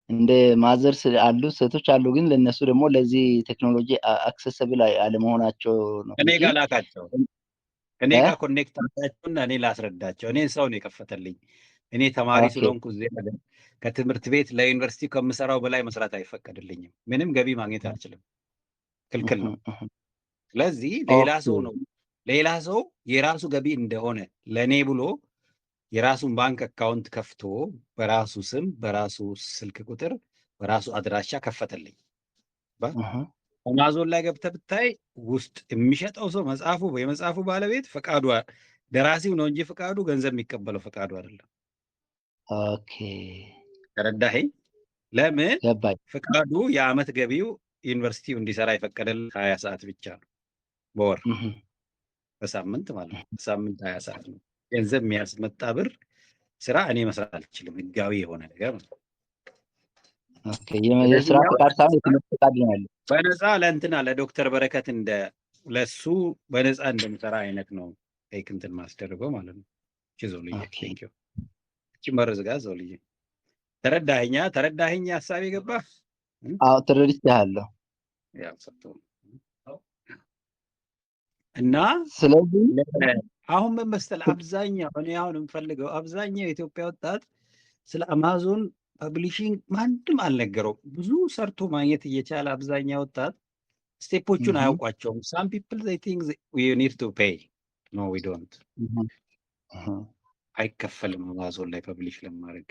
እንደ ማዘርስ አሉ ሴቶች አሉ፣ ግን ለነሱ ደግሞ ለዚህ ቴክኖሎጂ አክሰሰብል አለመሆናቸው ነው እኔ እንጂ ጋር ላካቸው፣ እኔ እ ጋር ኮኔክት አድርጋቸውና እኔ ላስረዳቸው። እኔ ሰው ነው የከፈተልኝ። እኔ ተማሪ ኦኬ ስለሆንኩ እዚህ ነገር ከትምህርት ቤት ለዩኒቨርሲቲ ከምሰራው በላይ መስራት አይፈቀድልኝም። ምንም ገቢ ማግኘት አልችልም፣ ክልክል ነው። ስለዚህ ሌላ ኦኬ ሰው ነው ሌላ ሰው የራሱ ገቢ እንደሆነ ለእኔ ብሎ የራሱን ባንክ አካውንት ከፍቶ በራሱ ስም በራሱ ስልክ ቁጥር በራሱ አድራሻ ከፈተልኝ። አማዞን ላይ ገብተህ ብታይ ውስጥ የሚሸጠው ሰው የመጽሐፉ ባለቤት ፈቃዱ ደራሲው ነው እንጂ ፈቃዱ ገንዘብ የሚቀበለው ፈቃዱ አይደለም። ኦኬ ተረዳኸኝ? ለምን? ገባኝ። ፈቃዱ የአመት ገቢው ዩኒቨርሲቲው እንዲሰራ የፈቀደልን 20 ሰዓት ብቻ ነው በወር በሳምንት ማለት ነው። በሳምንት 20 ሰዓት ነው። ገንዘብ የሚያስመጣ ብር ስራ እኔ መስራት አልችልም፣ ህጋዊ የሆነ ነገር ነው። ኦኬ የስራ ፈቃድ ሳይሆን የትምህርት ፈቃድ ነው ያለው። በነፃ ለእንትና ለዶክተር በረከት ለሱ በነፃ እንደምሰራ አይነት ነው እንትን ማስደርገው ማለት ነው። ዞልዬ ቴንክ ዩ እቺ መርዝ ጋር ዞልዬ ተረዳኸኛ ሀሳብ የገባ አዎ ተረድቻለሁ። ያው ሰጥቶ እና ስለዚህ አሁን ምን መሰለህ አብዛኛው እኔ አሁን የምፈልገው አብዛኛው የኢትዮጵያ ወጣት ስለ አማዞን ፐብሊሽንግ ማንም አልነገረው። ብዙ ሰርቶ ማግኘት እየቻለ አብዛኛው ወጣት ስቴፖቹን አያውቋቸውም። ሳም ፒፕል ዘይ ቲንክ ዊ ኒድ ቱ ፔይ ኖ ዊ ዶንት። አይከፈልም አማዞን ላይ ፐብሊሽ ለማድረግ።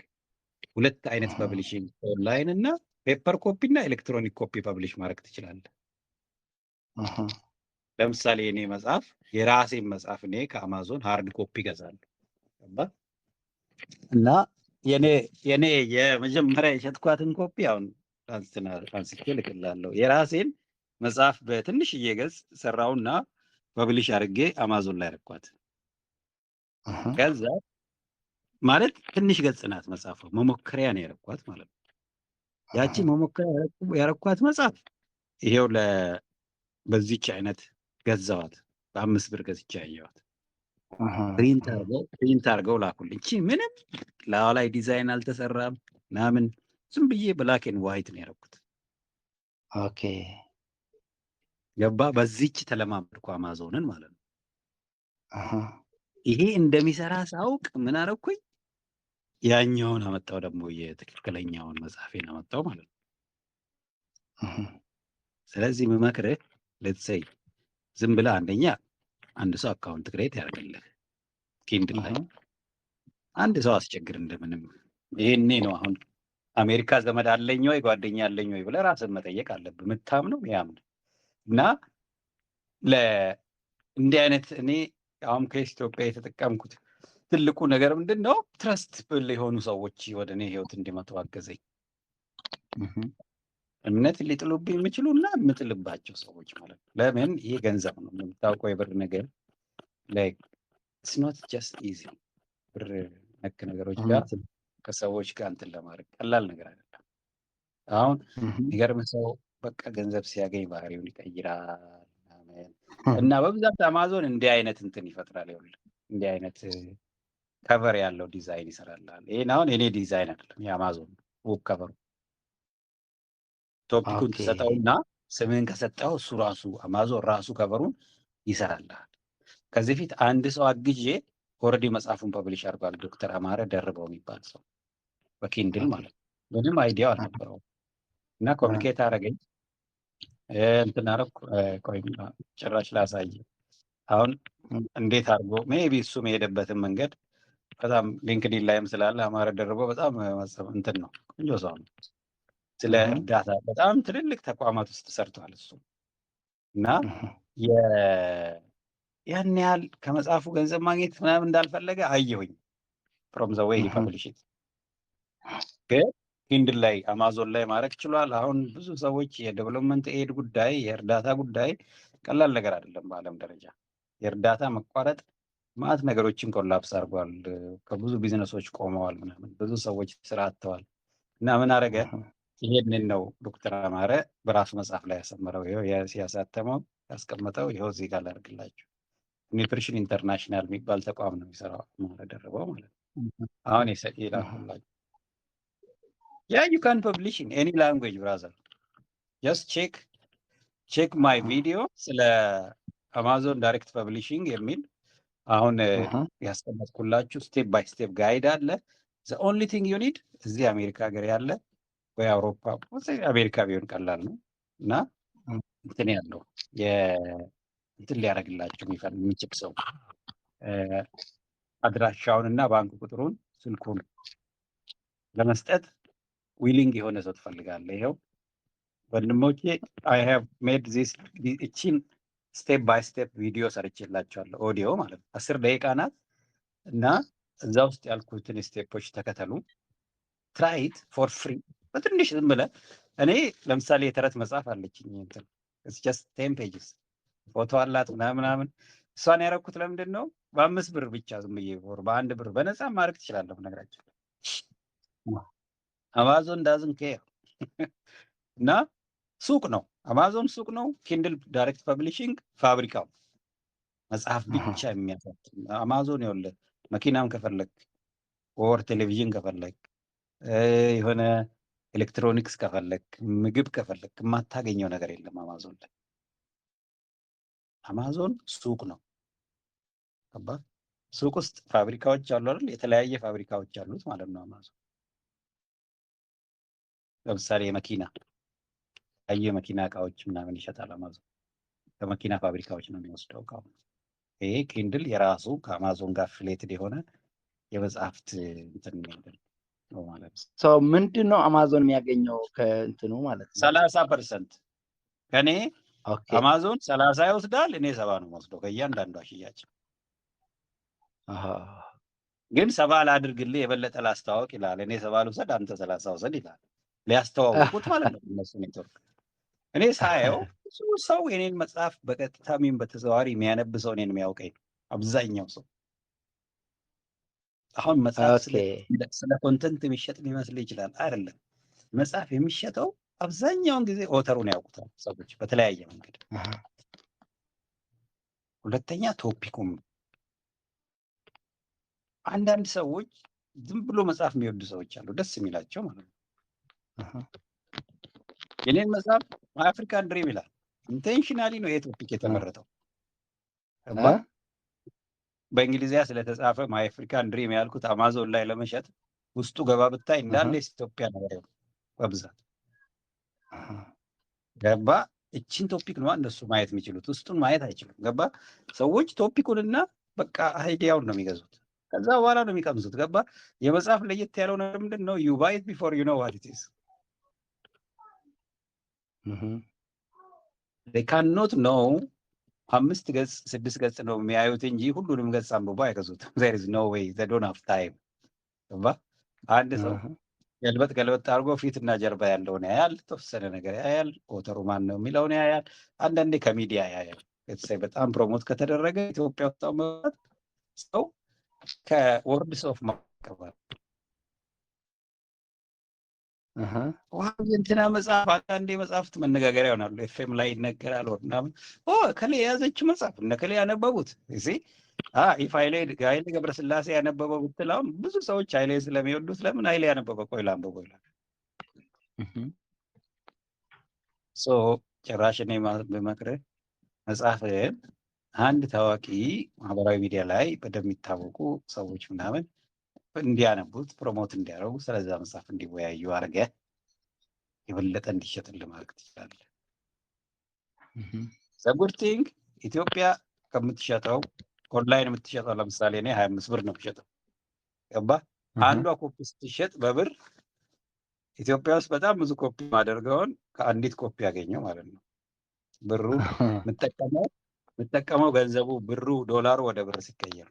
ሁለት አይነት ፐብሊሽንግ ኦንላይን እና ፔፐር ኮፒ እና ኤሌክትሮኒክ ኮፒ ፐብሊሽ ማድረግ ትችላለህ። ለምሳሌ እኔ መጽሐፍ የራሴን መጽሐፍ እኔ ከአማዞን ሃርድ ኮፒ ገዛለሁ እና የኔ የመጀመሪያ የሸጥኳትን ኮፒ አሁን አንስቼ ልክላለሁ። የራሴን መጽሐፍ በትንሽዬ ገጽ ሰራውና ፐብሊሽ አድርጌ አማዞን ላይ ያረኳት። ከዛ ማለት ትንሽ ገጽ ናት መጽሐፏ፣ መሞከሪያ ነው ያረኳት ማለት ነው። ያቺ መሞከሪያ ያረኳት መጽሐፍ ይሄው በዚች አይነት ገዛዋት፣ በ5 ብር ገዝቼ ያየዋት። ፕሪንት አድርገው ላኩልኝ። እቺ ምንም ላዋ ላይ ዲዛይን አልተሰራም ምናምን፣ ዝም ብዬ ብላክ ኤንድ ዋይት ነው ያደረኩት። ኦኬ ገባ። በዚች ተለማመድኩ አማዞንን ማለት ነው። ይሄ እንደሚሰራ ሳውቅ ምን አደረኩኝ? ያኛውን አመጣው፣ ደግሞ የትክክለኛውን መጽሐፌን አመጣው ማለት ነው። ስለዚህ የምመክርህ ሌትስ ዝም ብለህ አንደኛ አንድ ሰው አካውንት ክሬት ያደርግልህ ኪንድል ላይ አንድ ሰው አስቸግር እንደምንም። ይሄኔ ነው አሁን አሜሪካ ዘመድ አለኝ ወይ ጓደኛ አለኝ ወይ ብለህ ራስን መጠየቅ አለብህ። የምታምነው ያምን እና እንዲህ አይነት እኔ አሁን ከኢትዮጵያ የተጠቀምኩት ትልቁ ነገር ምንድን ነው? ትረስትብል የሆኑ ሰዎች ወደ እኔ ህይወት እንዲመጡ አገዘኝ። እምነት ሊጥሉብኝ የሚችሉ እና የምጥልባቸው ሰዎች ማለት ነው። ለምን? ይሄ ገንዘብ ነው የምታውቀው፣ የብር ነገር ላይክ ኢትስ ኖት ጀስት ኢዚ። ብር ነክ ነገሮች ጋር ከሰዎች ጋር እንትን ለማድረግ ቀላል ነገር አይደለም። አሁን የሚገርም ሰው በቃ ገንዘብ ሲያገኝ ባህሪውን ይቀይራል እና በብዛት አማዞን እንዲህ አይነት እንትን ይፈጥራል። ይኸውልህ እንዲህ አይነት ከቨር ያለው ዲዛይን ይሰራልሃል። ይሄን አሁን የኔ ዲዛይን አይደለም፣ የአማዞን ቡክ ከቨሩ። ቶፒኩን ትሰጠውና ስምህን ከሰጠው እሱ ራሱ አማዞን ራሱ ከቨሩን ይሰራልሃል። ከዚህ ፊት አንድ ሰው አግዤ ኦልሬዲ መጽሐፉን ፐብሊሽ አድርጓል። ዶክተር አማረ ደርበው የሚባል ሰው በኪንድል ማለት ነው። ምንም አይዲያው አልነበረውም እና ኮሚኒኬት አደረገኝ። እንትን አደረኩ። ቆይ ጭራሽ ላሳይ አሁን እንዴት አድርጎ ሜቢ እሱ የሄደበትን መንገድ በጣም ሊንክዲን ላይም ስላለ አማረ ደርበው በጣም እንትን ነው፣ ቆንጆ ሰው ነው። ስለ እርዳታ በጣም ትልልቅ ተቋማት ውስጥ ሰርቷል እሱ እና ያን ያህል ከመጽሐፉ ገንዘብ ማግኘት ምናምን እንዳልፈለገ አየሁኝ። ፍሮም ዘ ዌይ ፐብሊሽ ግን ኪንድል ላይ አማዞን ላይ ማድረግ ችሏል። አሁን ብዙ ሰዎች የዴቨሎፕመንት ኤድ ጉዳይ የእርዳታ ጉዳይ ቀላል ነገር አይደለም። በዓለም ደረጃ የእርዳታ መቋረጥ ማለት ነገሮችን ኮላፕስ አድርጓል። ከብዙ ቢዝነሶች ቆመዋል ምናምን፣ ብዙ ሰዎች ስራ አጥተዋል። እና ምን አደረገ? ይሄንን ነው ዶክተር አማረ በራሱ መጽሐፍ ላይ ያሰመረው። ይኸው ሲያሳተመው ያስቀመጠው ይኸው እዚህ ጋር ላድርግላችሁ። ኒውትሪሽን ኢንተርናሽናል የሚባል ተቋም ነው የሚሰራው አማረ ደርበው ማለት ነው። አሁን ይላኩላችሁ Yeah, you can publish in any language, brother. Just check my video ስለ አማዞን ዳይሬክት ፐብሊሽንግ የሚል አሁን ያስቀመጥኩላችሁ ስቴፕ ባይ ስቴፕ ጋይድ አለ። ዘ ኦንሊ ቲንግ ዩ ኒድ እዚህ አሜሪካ ሀገር ያለ ወይ አውሮፓ አሜሪካ ቢሆን ቀላል ነው እና እንትን ያለው እንትን ሊያደርግላችሁ የሚችል ሰው አድራሻውን እና ባንክ ቁጥሩን ስልኩን ለመስጠት ዊሊንግ የሆነ ሰው ትፈልጋለህ። ይኸው ወንድሞቼ አይ ሃቭ ሜድ ዚስ እቺን ስቴፕ ባይ ስቴፕ ቪዲዮ ሰርቼላችኋለሁ። ኦዲዮ ማለት ነው 10 ደቂቃ ናት እና እዛ ውስጥ ያልኩትን ስቴፖች ተከተሉ። ትራይት ፎር ፍሪ በትንሽ ዝም ብለህ እኔ ለምሳሌ የተረት መጽሐፍ አለችኝ እንትን ጀስት 10 ፔጅስ ፎቶ አላት ምናምን እሷን ያደረኩት ለምንድን ነው? በ5 ብር ብቻ ዝም ብዬ በ1 ብር በነፃ ማድረግ ትችላለሁ። ነገራችን አማዞን ዳዝን ኬር እና ሱቅ ነው። አማዞን ሱቅ ነው። ኪንድል ዳይሬክት ፐብሊሽንግ ፋብሪካው መጽሐፍ ብቻ የሚያሳትም አማዞን። ይኸውልህ መኪናም ከፈለግ ወር ቴሌቪዥን ከፈለግ የሆነ ኤሌክትሮኒክስ ከፈለግ ምግብ ከፈለግ የማታገኘው ነገር የለም አማዞን ላይ። አማዞን ሱቅ ነው። ሱቅ ውስጥ ፋብሪካዎች አሉ አይደል? የተለያየ ፋብሪካዎች አሉት ማለት ነው አማዞን። ለምሳሌ የመኪና እቃዎች ምናምን ይሸጣል አማዞን። ከመኪና ፋብሪካዎች ነው የሚወስደው እቃው። ይሄ ኪንድል የራሱ ከአማዞን ጋር አፍሌትድ የሆነ የመጽሐፍት እንትን ነው ማለት ነው። ሰው ምንድን ነው አማዞን የሚያገኘው ከእንትኑ ማለት ነው? 30% ከኔ አማዞን 30 ይወስዳል፣ እኔ 70 ነው የምወስደው ከእያንዳንዷ ሽያጭ። ግን 70 ላድርግልህ የበለጠ ላስተዋወቅ ይላል። እኔ 70 ልውሰድ አንተ 30 ውሰድ ይላል። ሊያስተዋውቁት ማለት ነው እነሱ ኔትወርክ። እኔ ሳየው ብዙ ሰው የኔን መጽሐፍ በቀጥታ ምን በተዘዋዋሪ የሚያነብ ሰው እኔን የሚያውቀኝ አብዛኛው ሰው። አሁን መጽሐፍ ስለ ኮንተንት የሚሸጥ ሊመስል ይችላል። አይደለም። መጽሐፍ የሚሸጠው አብዛኛውን ጊዜ ኦተሩን ያውቁታል ሰዎች በተለያየ መንገድ። ሁለተኛ ቶፒኩም። አንዳንድ ሰዎች ዝም ብሎ መጽሐፍ የሚወዱ ሰዎች አሉ፣ ደስ የሚላቸው ማለት ነው። የኔን መጽሐፍ አፍሪካን ድሪም ይላል። ኢንቴንሽናሊ ነው ይሄ ቶፒክ የተመረጠው። በእንግሊዝኛ ስለተጻፈ ማይ አፍሪካን ድሪም ያልኩት አማዞን ላይ ለመሸጥ ውስጡ ገባ ብታይ እንዳለ ኢትዮጵያ ነገር በብዛት ገባ። እቺን ቶፒክ ነው እነሱ ማየት የሚችሉት፣ ውስጡን ማየት አይችሉም። ገባ። ሰዎች ቶፒኩንና በቃ አይዲያውን ነው የሚገዙት፣ ከዛ በኋላ ነው የሚቀምሱት። ገባ። የመጽሐፍ ለየት ያለው ነገር ምንድን ነው? ዩ ባይ ኢት ቢፎር ዩ ኖ ዋት ኢት ኢዝ። they cannot know 5 ገጽ 6 ገጽ ነው የሚያዩት እንጂ ሁሉንም ገጽ አንብቦ አይገዙትም። there is no way, they don't have time። ገባ። አንድ ሰው ገልበጥ አድርጎ ፊትና ጀርባ ያለውን ያያል፣ ተወሰነ ነገር ያያል፣ ኦተሩ ማን ነው የሚለውን ያያል፣ አንዳንዴ ከሚዲያ ያያል። በጣም ፕሮሞት ከተደረገ ኢትዮጵያ ውስጥ መጣት ሰው ከወርድስ ኦፍ ማቀባል እንትና መጽሐፍ አንዳንዴ መጽሐፍት መነጋገሪያ ይሆናሉ። ኤፍኤም ላይ ይነገራል ምናምን። ከሌ የያዘችው መጽሐፍ እነ ከሌ ያነበቡት ኢፍ ኃይሌ ገብረስላሴ ያነበበው ብትል አሁን ብዙ ሰዎች ኃይሌ ስለሚወዱት ለምን ኃይሌ ያነበበ ቆይ ላንብበው ይላል። ጭራሽ እኔ በመክረህ መጽሐፍን አንድ ታዋቂ ማህበራዊ ሚዲያ ላይ በደሚታወቁ ሰዎች ምናምን እንዲያነቡት ፕሮሞት እንዲያደርጉ ስለዛ መጽሐፍ እንዲወያዩ አድርገህ የበለጠ እንዲሸጥልህ ማድረግ ትችላለህ። ዘጉድ ቲንግ ኢትዮጵያ ከምትሸጠው ኦንላይን የምትሸጠው ለምሳሌ እኔ 25 ብር ነው የምሸጠው። ገባ። አንዷ ኮፒ ስትሸጥ በብር ኢትዮጵያ ውስጥ በጣም ብዙ ኮፒ ማደርገውን ከአንዲት ኮፒ ያገኘው ማለት ነው። ብሩ የምጠቀመው ገንዘቡ ብሩ ዶላሩ ወደ ብር ሲቀየር።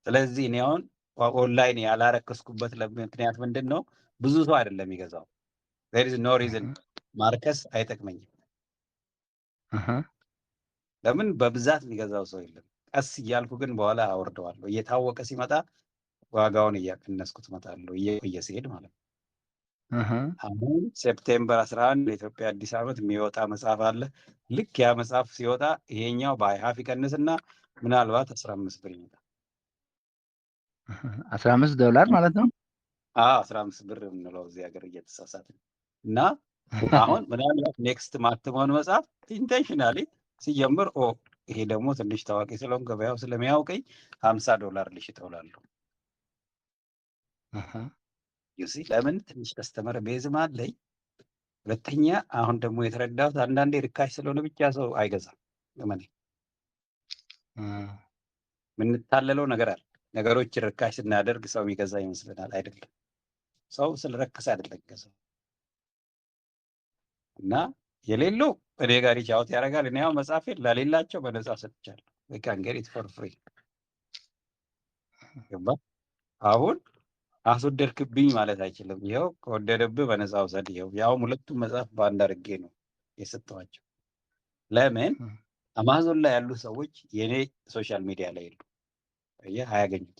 ስለዚህ እኔ አሁን ኦንላይን ያላረከስኩበት ምክንያት ምንድን ነው? ብዙ ሰው አይደለም የሚገዛው። there is no reason ማርከስ አይጠቅመኝም። ለምን በብዛት የሚገዛው ሰው የለም። ቀስ እያልኩ ግን በኋላ አወርደዋለሁ። እየታወቀ ሲመጣ ዋጋውን እያቀነስኩት እመጣለሁ፣ እየቆየ ሲሄድ ማለት ነው። አሁን ሴፕቴምበር 11 ለኢትዮጵያ አዲስ ዓመት የሚወጣ መጽሐፍ አለ። ልክ ያ መጽሐፍ ሲወጣ ይሄኛው በሃፍ ይቀንስና ምናልባት 15 ብር ይመጣል። $15 ማለት ነው። 15 ብር የምንለው እዚህ ሀገር እየተሳሳትን እና አሁን ምናልባት ኔክስት ማትመውን መጽሐፍ ኢንቴንሽናሊ ሲጀምር ይሄ ደግሞ ትንሽ ታዋቂ ስለሆን ገበያው ስለሚያውቀኝ $50 ልሽጠው እላለሁ። ዩሲ ለምን ትንሽ ከስተመር ቤዝም አለኝ። ሁለተኛ አሁን ደግሞ የተረዳሁት አንዳንዴ ርካሽ ስለሆነ ብቻ ሰው አይገዛም። ለምን የምንታለለው ነገር አለ። ነገሮች ርካሽ ስናደርግ ሰው የሚገዛ ይመስለናል። አይደለም። ሰው ስለረከሰ አይደለም ገዛው እና የሌለው እኔ ጋር ሪቻውት ያደርጋል። እኔ ያው መጽሐፌን ለሌላቸው በነፃ ሰጥቻለሁ። ካን ፎር ፍሪ ገባ። አሁን አስወደድክብኝ ማለት አይችልም። ይኸው ከወደደብህ በነፃ ውሰድ። ይኸው ያው ሁለቱም መጽሐፍ በአንድ አድርጌ ነው የሰጠኋቸው። ለምን አማዞን ላይ ያሉ ሰዎች የኔ ሶሻል ሚዲያ ላይ የሉ አያገኙት።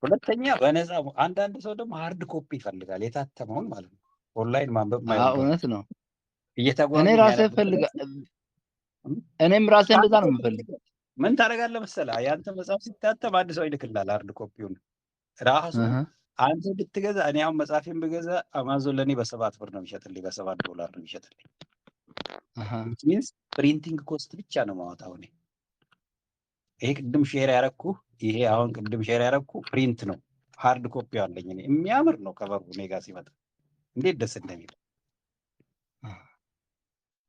ሁለተኛ በነፃ አንዳንድ ሰው ደግሞ ሃርድ ኮፒ ይፈልጋል፣ የታተመውን ማለት ነው። ኦንላይን ማንበብ ማይወደው እውነት ነው። እየተጓዙ እኔ ራሴ እኔም ራሴ እንደዛ ነው የምፈልገው። ምን ታደርጋለህ መሰለህ? ያንተ መጽሐፍ ሲታተም አንድ ሰው ይልክልሃል ሃርድ ኮፒውን ራሱ አንተ ብትገዛ። እኔ አሁን መጽሐፌን ብገዛ አማዞን ለእኔ $7 ነው የሚሸጥልኝ፣ $7 ነው የሚሸጥልኝ። ሚንስ ፕሪንቲንግ ኮስት ብቻ ነው ማወጣው እኔ። ይሄ ቅድም ሼር ያረኩ ይሄ አሁን ቅድም ሼር ያረኩ ፕሪንት ነው። ሃርድ ኮፒ አለኝ እኔ። የሚያምር ነው ከበሩ እኔ ጋር ሲመጣ እንዴት ደስ እንደሚል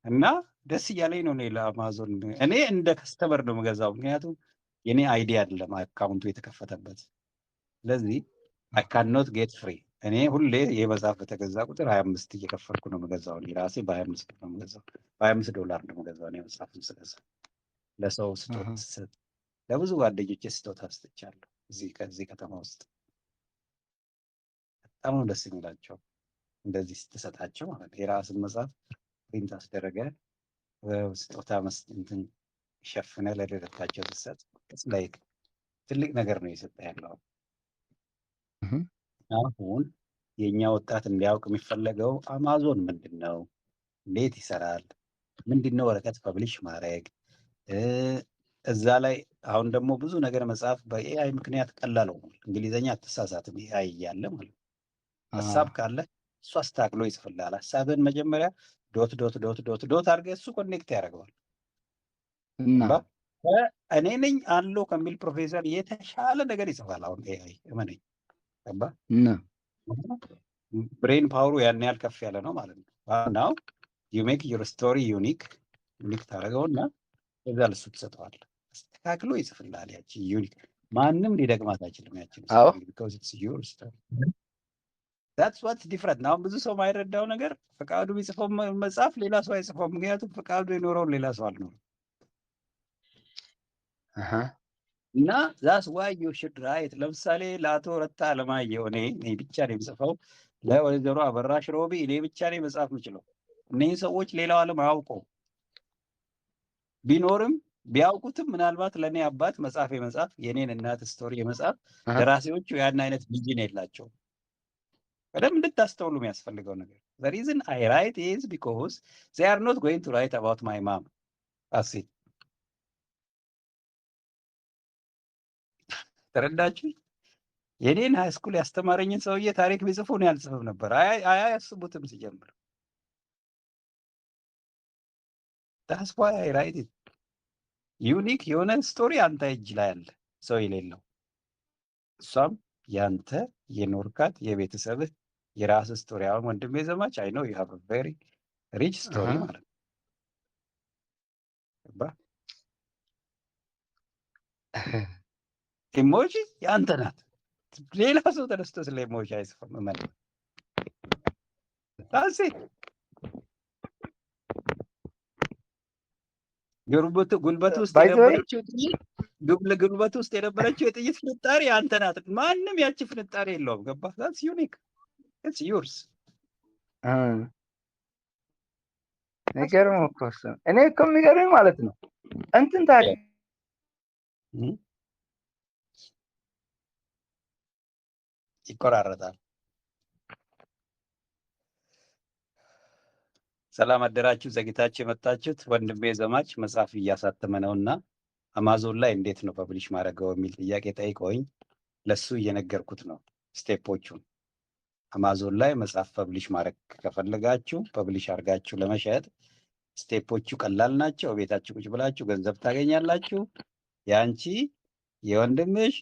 እና ደስ እያለኝ ነው። እኔ ለአማዞን እኔ እንደ ከስተመር ነው የምገዛው፣ ምክንያቱም የኔ አይዲያ አይደለም አካውንቱ የተከፈተበት። ስለዚህ አይ ካን ኖት ጌት ፍሪ። እኔ ሁሌ ይሄ መጽሐፍ በተገዛ ቁጥር 25 እየከፈልኩ ነው የምገዛው። እኔ ራሴ $25 ነው የምገዛው፣ $25 ነው የምገዛው እኔ መጽሐፍን ስገዛ። ለሰው ስጦታ ስሰጥ፣ ለብዙ ጓደኞቼ ስጦታ ስጥቻለሁ ከዚህ ከተማ ውስጥ። በጣም ነው ደስ የሚላቸው እንደዚህ ስትሰጣቸው ማለት ነው። የራስን መጽሐፍ ፕሪንት አስደረገ ስጦታ እንትን ሸፍነ ለደረታቸው ስትሰጥ ላይ ትልቅ ነገር ነው የሰጠ ያለው። አሁን የኛ ወጣት እንዲያውቅ የሚፈለገው አማዞን ምንድን ነው፣ እንዴት ይሰራል፣ ምንድን ነው ወረቀት ፐብሊሽ ማድረግ እዛ ላይ። አሁን ደግሞ ብዙ ነገር መጽሐፍ በኤአይ ምክንያት ቀላል ሆኗል። እንግሊዘኛ አትሳሳትም፣ ኤአይ እያለ ማለት ነው። ሀሳብ ካለ እሱ አስተካክሎ ይጽፍልሃል። ሀሳብን መጀመሪያ ዶት ዶት ዶት ዶት ዶት አድርገህ እሱ ኮኔክት ያደርገዋል። እኔ ነኝ አለው ከሚል ፕሮፌሰር የተሻለ ነገር ይጽፋል አሁን ኤአይ። እመነኝ። ገባ። ብሬን ፓወሩ ያን ያህል ከፍ ያለ ነው ማለት ነው። ናው ዩ ሜክ ዩር ስቶሪ ዩኒክ ታደርገውና እዛ ለሱ ትሰጠዋለህ። አስተካክሎ ይጽፍልሃል። ያቺ ዩኒክ ማንም ሊደግማት አይችልም። ያችን because it's your story. that's what's different. now ብዙ ሰው ማይረዳው ነገር ፈቃዱ ቢጽፈው መጽሐፍ ሌላ ሰው አይጽፈው፣ ምክንያቱም ፈቃዱ የኖረውን ሌላ ሰው አልኖረም። እና that's why you should write። ለምሳሌ ለአቶ ረታ አለማየሁ እኔ ብቻ ነው የምጽፈው፣ ለወይዘሮ አበራሽ ሮቢ እኔ ብቻ ነኝ መጽሐፍ የምችለው። እነዚህ ሰዎች ሌላው ዓለም አያውቀው። ቢኖርም ቢያውቁትም ምናልባት ለእኔ አባት መጽሐፍ የመጽሐፍ የኔን እናት ስቶሪ የመጽሐፍ ደራሲዎቹ ያን አይነት ቪዥን የላቸውም። በደንብ እንድታስተውሉ የሚያስፈልገው ነገር the reason I write is because they are not going to write about my mom. that's it. ተረዳችሁ? የኔን ሃይስኩል ያስተማረኝን ሰውዬ ታሪክ ቢጽፉ ነው ያልጽፍም ነበር። አያስቡትም ሲጀምር። that's why I write it. ዩኒክ የሆነ ስቶሪ አንተ እጅ ላይ አለ፣ ሰው የሌለው። እሷም ያንተ የኖርካት የቤተሰብህ የራስ ስቶሪ። አሁን ወንድሜ ዘማች አይ ኖ ዩ ሃቭ አ ቬሪ ሪች ስቶሪ ማለት ነው። ኢሞጂ ያንተ ናት። ሌላ ሰው ተነስቶ ስለ ኢሞጂ አይጽፍም። ማለት ታንሲ ጉልበት ውስጥ የነበረችው ጉልበት ውስጥ የነበረችው የጥይት ፍንጣሪ አንተ ናት። ማንም ያቺ ፍንጣሪ የለውም። ገባህ? that's unique. it's yours. ነገርም እኮ እሱ እኔ እኮ የሚገርምኝ ማለት ነው እንትን ታዲያ ይቆራረጣል። ሰላም አደራችሁ። ዘግይታችሁ የመጣችሁት ወንድሜ ዘማች መጽሐፍ እያሳተመ ነውና አማዞን ላይ እንዴት ነው ፐብሊሽ ማድረገው የሚል ጥያቄ ጠይቀውኝ ለሱ እየነገርኩት ነው ስቴፖቹን። አማዞን ላይ መጽሐፍ ፐብሊሽ ማድረግ ከፈለጋችሁ ፐብሊሽ አድርጋችሁ ለመሸጥ ስቴፖቹ ቀላል ናቸው። ቤታችሁ ቁጭ ብላችሁ ገንዘብ ታገኛላችሁ። የአንቺ፣ የወንድምሽ፣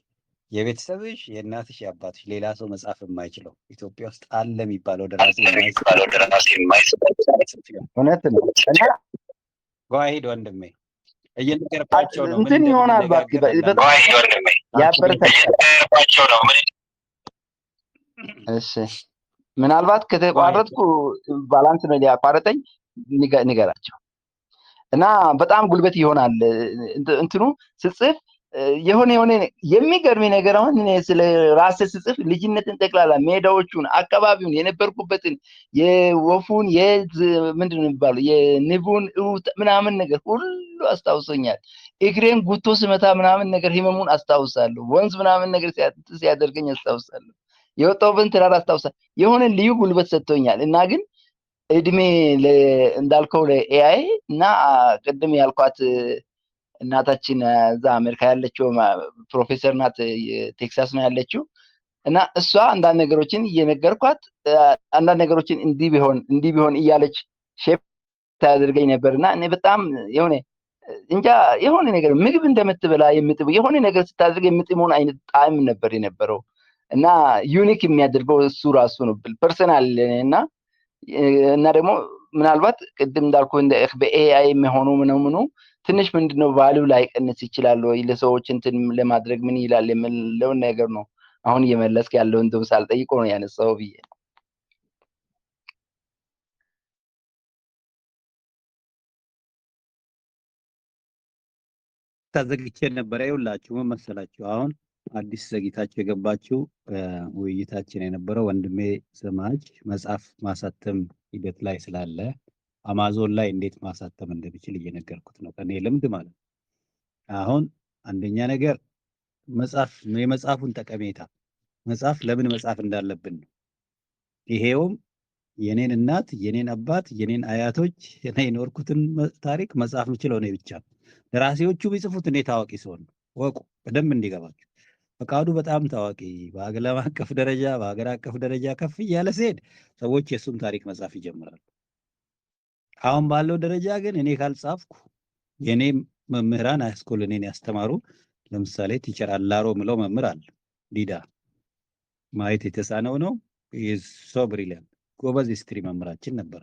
የቤተሰብሽ፣ የእናትሽ፣ የአባትሽ ሌላ ሰው መጽሐፍ የማይችለው ኢትዮጵያ ውስጥ አለ የሚባለው ደራሲ እውነት ነው እና ጓሂድ ወንድሜ እየነገርኳቸው ነው። እንትን ይሆናል እባክህ በጣም ያበረታታቸው ነው። እሺ ምናልባት ከተቋረጥኩ ባላንስ ነው ሊያቋርጠኝ ንገራቸው እና በጣም ጉልበት ይሆናል እንትኑ ስጽፍ የሆነ የሚገርም ነገር አሁን እኔ ስለ ራሴ ስጽፍ ልጅነትን ጠቅላላ ሜዳዎቹን፣ አካባቢውን፣ የነበርኩበትን የወፉን ምንድን ነው የሚባለው የንቡን ምናምን ነገር ሁሉ አስታውሶኛል። እግሬን ጉቶ ስመታ ምናምን ነገር ህመሙን አስታውሳለሁ። ወንዝ ምናምን ነገር ሲያደርገኝ አስታውሳለሁ። የወጣሁበትን ተራራ አስታውሳለሁ። የሆነ ልዩ ጉልበት ሰጥቶኛል እና ግን እድሜ እንዳልከው ለኤአይ እና ቅድም ያልኳት እናታችን እዛ አሜሪካ ያለችው ፕሮፌሰር ናት፣ ቴክሳስ ነው ያለችው እና እሷ አንዳንድ ነገሮችን እየነገርኳት አንዳንድ ነገሮችን እንዲህ ቢሆን እያለች ሼፕ ታደርገኝ ነበርና እኔ በጣም እንጃ የሆነ ነገር ምግብ እንደምትበላ የምጥም የሆነ ነገር ስታደርግ የምጥመውን አይነት ጣዕም ነበር የነበረው እና ዩኒክ የሚያደርገው እሱ ራሱ ነው ፐርሰናል እና ደግሞ ምናልባት ቅድም እንዳልኩ እንደ በኤአይ የሚሆኑ ምኑ ትንሽ ምንድነው ቫልዩ ላይ ቀንስ ይችላል ወይ ለሰዎች እንትን ለማድረግ ምን ይላል የምለውን ነገር ነው አሁን እየመለስክ ያለው እንደው ሳልጠይቆ ነው ያነሳው ብዬ ተዘግቼ ነበር። ይኸውላችሁ ምን መሰላችሁ አሁን አዲስ ዘግይታችሁ የገባችሁ ውይይታችን የነበረው ወንድሜ ዘማች መጽሐፍ ማሳተም ሂደት ላይ ስላለ አማዞን ላይ እንዴት ማሳተም እንደሚችል እየነገርኩት ነው ከኔ ልምድ ማለት ነው። አሁን አንደኛ ነገር የመጽሐፉን ጠቀሜታ መጽሐፍ ለምን መጽሐፍ እንዳለብን ነው። ይሄውም የኔን እናት፣ የኔን አባት፣ የኔን አያቶች የኖርኩትን ታሪክ መጽሐፍ የምችለው እኔ ብቻ ነው። ደራሲዎቹ ቢጽፉት እኔ ታዋቂ ሲሆን ነው። ወቁ በደንብ እንዲገባችሁ። ፈቃዱ በጣም ታዋቂ በአገር አቀፍ ደረጃ በሀገር አቀፍ ደረጃ ከፍ እያለ ሲሄድ ሰዎች የእሱን ታሪክ መጻፍ ይጀምራሉ። አሁን ባለው ደረጃ ግን እኔ ካልጻፍኩ የኔ መምህራን ሃይስኩል እኔን ያስተማሩ ለምሳሌ ቲቸር አላሮ ምለው መምህር አለ። ዲዳ ማየት የተሳነው ነው። ሶ ብሪሊያንት ጎበዝ ሂስትሪ መምህራችን ነበረ።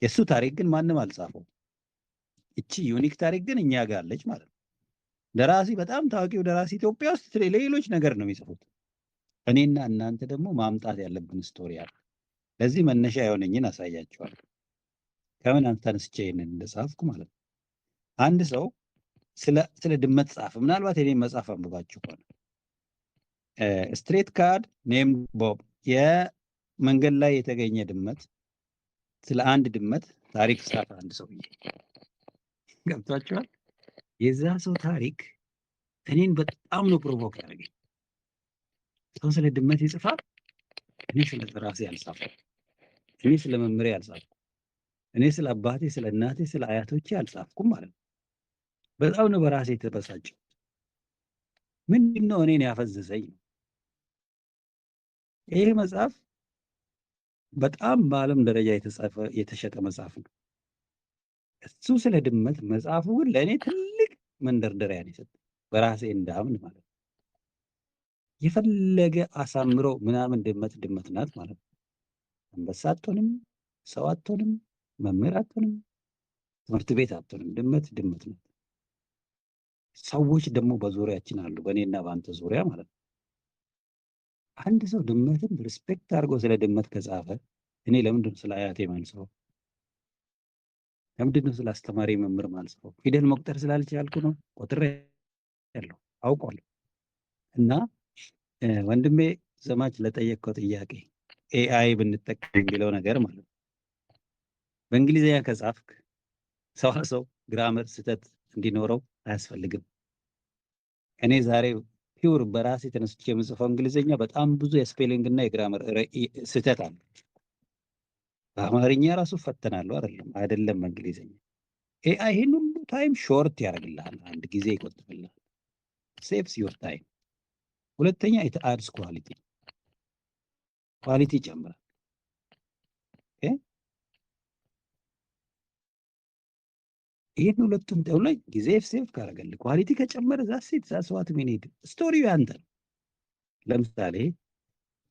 የእሱ ታሪክ ግን ማንም አልጻፈው። እቺ ዩኒክ ታሪክ ግን እኛ ጋር አለች ማለት ነው። ደራሲ በጣም ታዋቂው ደራሲ ኢትዮጵያ ውስጥ ሌሎች ነገር ነው የሚጽፉት። እኔና እናንተ ደግሞ ማምጣት ያለብን ስቶሪ አለ። ለዚህ መነሻ የሆነኝን አሳያቸዋለሁ። ከምን ተነስቼ ይሄንን እንደጻፍኩ ማለት ነው። አንድ ሰው ስለ ድመት ጻፈ። ምናልባት የኔን መጽሐፍ አንብባችሁ ከሆነ ስትሬት ካርድ ኔም ቦብ የመንገድ ላይ የተገኘ ድመት፣ ስለ አንድ ድመት ታሪክ ጻፈ አንድ ሰውዬ። ገብቷችኋል? የዛ ሰው ታሪክ እኔን በጣም ነው ፕሮቮክ ያደረገኝ። ሰው ስለ ድመት ይጽፋል፣ እኔ ስለ ራሴ አልጻፍኩም። እኔ ስለ መምሬ አልጻፍኩም። እኔ ስለ አባቴ፣ ስለ እናቴ፣ ስለ አያቶቼ አልጻፍኩም ማለት ነው። በጣም ነው በራሴ የተበሳጨው። ምንድነው እኔን ያፈዘዘኝ? ይሄ መጽሐፍ በጣም በዓለም ደረጃ የተሸጠ መጽሐፍ ነው። እሱ ስለ ድመት መጽሐፉ ግን ለእኔ ትልቅ መንደርደሪያ ነው የሰጠኝ፣ በራሴ እንዳምን ማለት ነው። የፈለገ አሳምረው ምናምን ድመት ናት ማለት ነው። አንበሳ አትሆንም፣ ሰው አትሆንም፣ መምህር አትሆንም፣ ትምህርት ቤት አትሆንም። ድመት ናት። ሰዎች ደግሞ በዙሪያችን አሉ፣ በእኔና በአንተ ዙሪያ ማለት ነው። አንድ ሰው ድመትን ሪስፔክት አድርጎ ስለ ድመት ከጻፈ እኔ ለምንድን ነው ስለ አያቴ ማልጽፈው? ለምንድን ነው ስለ አስተማሪ መምህር ማልጽፈው? ፊደል መቁጠር ስላልቻልኩ ነው? ቆጥሬ ያለው አውቀዋለሁ። እና ወንድሜ ዘማች ለጠየቀው ጥያቄ ኤአይ ብንጠቀም የሚለው ነገር ማለት ነው። በእንግሊዝኛ ከጻፍክ ሰው ግራመር ስህተት እንዲኖረው አያስፈልግም። እኔ ዛሬ ፒውር በራሴ ተነስቼ የምጽፈው እንግሊዝኛ በጣም ብዙ የስፔሊንግ እና የግራመር ስህተት አለ። በአማርኛ ራሱ ፈተናለሁ አይደለም በእንግሊዝኛ። ኤአይ ይህን ሁሉ ታይም ሾርት ያደርግልሃል። አንድ ጊዜ ይቆጥብልሃል። ሴቭስ ዩር ታይም። ሁለተኛ ኢት አድስ ኳሊቲ ይጨምራል። ኦኬ ይሄን ሁለቱም ተው ላይ ጊዜ ሴቭ ካደረገልህ ኳሊቲ ከጨመረ ዛት ዋት ዊ ኒድ። ስቶሪው ያንተ ነው። ለምሳሌ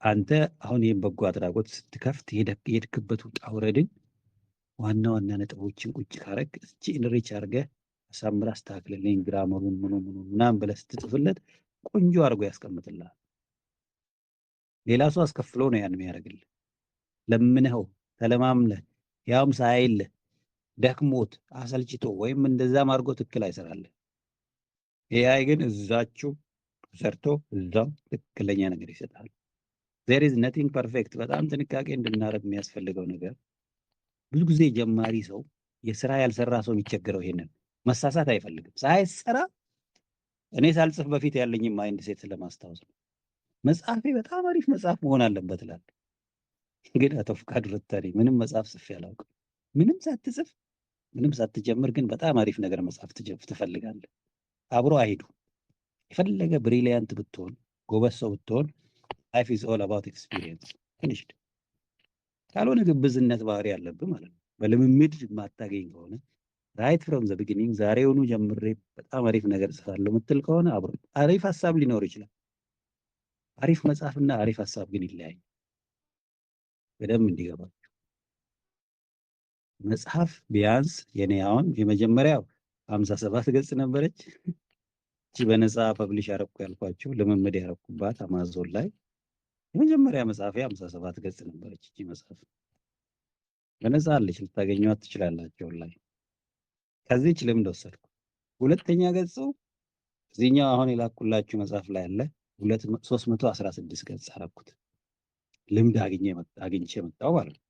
አንተ አሁን ይሄን በጎ አድራጎት ስትከፍት የሄድክበት ውጣ ውረድን ዋና ዋና ነጥቦችን ቁጭ ካረግ እቺ ኢንሪች አድርገህ አሳምረህ አስተካክልልኝ ግራመሩን ምናምን ብለህ ስትጽፍለት ቆንጆ አድርጎ ያስቀምጥልሃል። ሌላ ሰው አስከፍሎ ነው ያን የሚያደርግልህ። ለምነኸው ተለማምለህ ያውም ሳይልህ ደክሞት አሰልችቶ ወይም እንደዛም አድርጎ ትክክል አይሰራልህ። ኤአይ ግን እዛችሁ ሰርቶ እዛው ትክክለኛ ነገር ይሰጣል። there is nothing perfect። በጣም ጥንቃቄ እንድናደርግ የሚያስፈልገው ነገር ብዙ ጊዜ ጀማሪ ሰው የስራ ያልሰራ ሰው የሚቸገረው ይሄንን መሳሳት አይፈልግም። ሳይሰራ እኔ ሳልጽፍ በፊት ያለኝም ማይንድ ሴት ስለማስታወስ ነው። መጽሐፌ በጣም አሪፍ መጽሐፍ መሆን አለበት እላለሁ። ግን አቶ ፍቃዱ ረታሪ ምንም መጽሐፍ ጽፌ አላውቅም። ምንም ሳትጽፍ ምንም ሳትጀምር ግን በጣም አሪፍ ነገር መጽሐፍ ትፈልጋለህ። አብሮ አይሄዱ። የፈለገ ብሪሊያንት ብትሆን ጎበዝ ሰው ብትሆን life is all about experience finished። ካልሆነ ግብዝነት ባህሪ ያለብህ ማለት ነው። በልምምድ ማታገኝ ከሆነ right from the beginning ዛሬውኑ ጀምሬ በጣም አሪፍ ነገር ጽፋለሁ የምትል ከሆነ አብሮ አሪፍ ሀሳብ ሊኖር ይችላል። አሪፍ መጽሐፍና አሪፍ ሀሳብ ግን ይለያይ። በደንብ እንዲገባችሁ መጽሐፍ ቢያንስ የኔ አሁን የመጀመሪያው 57 ገጽ ነበረች። እቺ በነፃ ፐብሊሽ ያረኩ ያልኳችሁ ልምምድ ያረኩባት አማዞን ላይ የመጀመሪያ መጽሐፌ 57 ገጽ ነበረች። እቺ መጽሐፍ በነፃ አለች፣ ልታገኟት ትችላላችሁ ላይ። ከዚህች ልምድ ወሰድኩ። ሁለተኛ ገጹ እዚህኛው አሁን የላኩላችሁ መጽሐፍ ላይ አለ። 316 ገጽ አረኩት። ልምድ አግኝቼ መጣሁ ማለት ነው።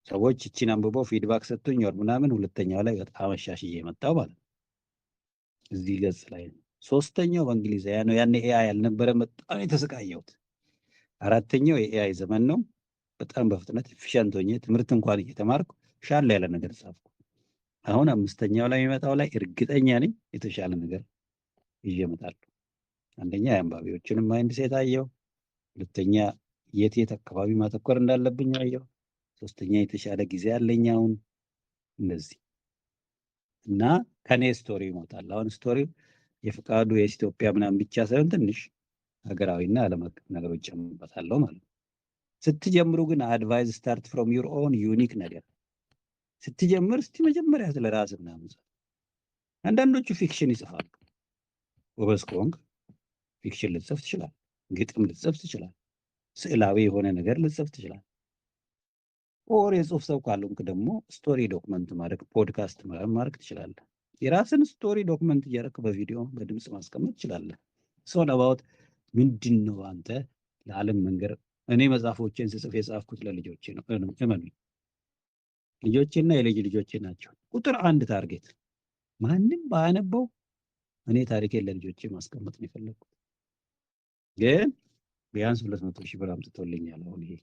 ሰዎች እቺን አንብበው ፊድባክ ሰጥቶኝ ወር ምናምን ሁለተኛው ላይ በጣም አሻሽዬ መጣሁ ማለት ነው። እዚህ ገጽ ላይ ነው። ሶስተኛው በእንግሊዝኛ ነው። ያኔ ኤአይ ያልነበረ በጣም የተሰቃየሁት። አራተኛው የኤአይ ዘመን ነው። በጣም በፍጥነት ኤፊሽንት ሆኜ ትምህርት እንኳን እየተማርኩ ሻል ያለ ነገር ጻፍኩ። አሁን አምስተኛው ላይ የሚመጣው ላይ እርግጠኛ ነኝ የተሻለ ነገር ይዤ እመጣለሁ። አንደኛ የአንባቢዎችንም ማይንድ ሴት አየሁ። ሁለተኛ የት አካባቢ ማተኮር እንዳለብኝ አየሁ። ሶስተኛ የተሻለ ጊዜ አለኝ አሁን እንደዚህ እና ከኔ ስቶሪ ይሞታል። አሁን ስቶሪው የፍቃዱ የኢትዮጵያ ምናምን ብቻ ሳይሆን ትንሽ ሀገራዊና ዓለም አቀፍ ነገሮች ጨምርበታለሁ ማለት ነው። ስትጀምሩ ግን አድቫይዝ ስታርት ፍሮም ዩር ኦን ዩኒክ ነገር ስትጀምር እስቲ መጀመሪያ ስለ ራስህ ምናምን። አንዳንዶቹ ፊክሽን ይጽፋሉ። ጎበዝ ከሆንክ ፊክሽን ልትጽፍ ትችላለህ። ግጥም ልትጽፍ ትችላለህ። ስዕላዊ የሆነ ነገር ልትጽፍ ትችላለህ። ኦር የጽሁፍ ሰው ካልሆንክ ደግሞ ስቶሪ ዶክመንት ማድረግ ፖድካስት ማድረግ ትችላለህ። የራስን ስቶሪ ዶክመንት እያደረክ በቪዲዮ በድምፅ ማስቀመጥ ትችላለህ። ሶል አባውት ምንድን ነው አንተ ለዓለም መንገር። እኔ መጽሐፎቼን ስጽፍ የጻፍኩት ለልጆቼ ነው። እመኑኝ፣ ልጆቼና የልጅ ልጆቼ ናቸው ቁጥር አንድ ታርጌት። ማንም ባያነበው እኔ ታሪኬን ለልጆቼ ማስቀመጥ ነው የፈለግኩት። ግን ቢያንስ 200,000 ብር አምጥቶልኛል። አሁን ይሄ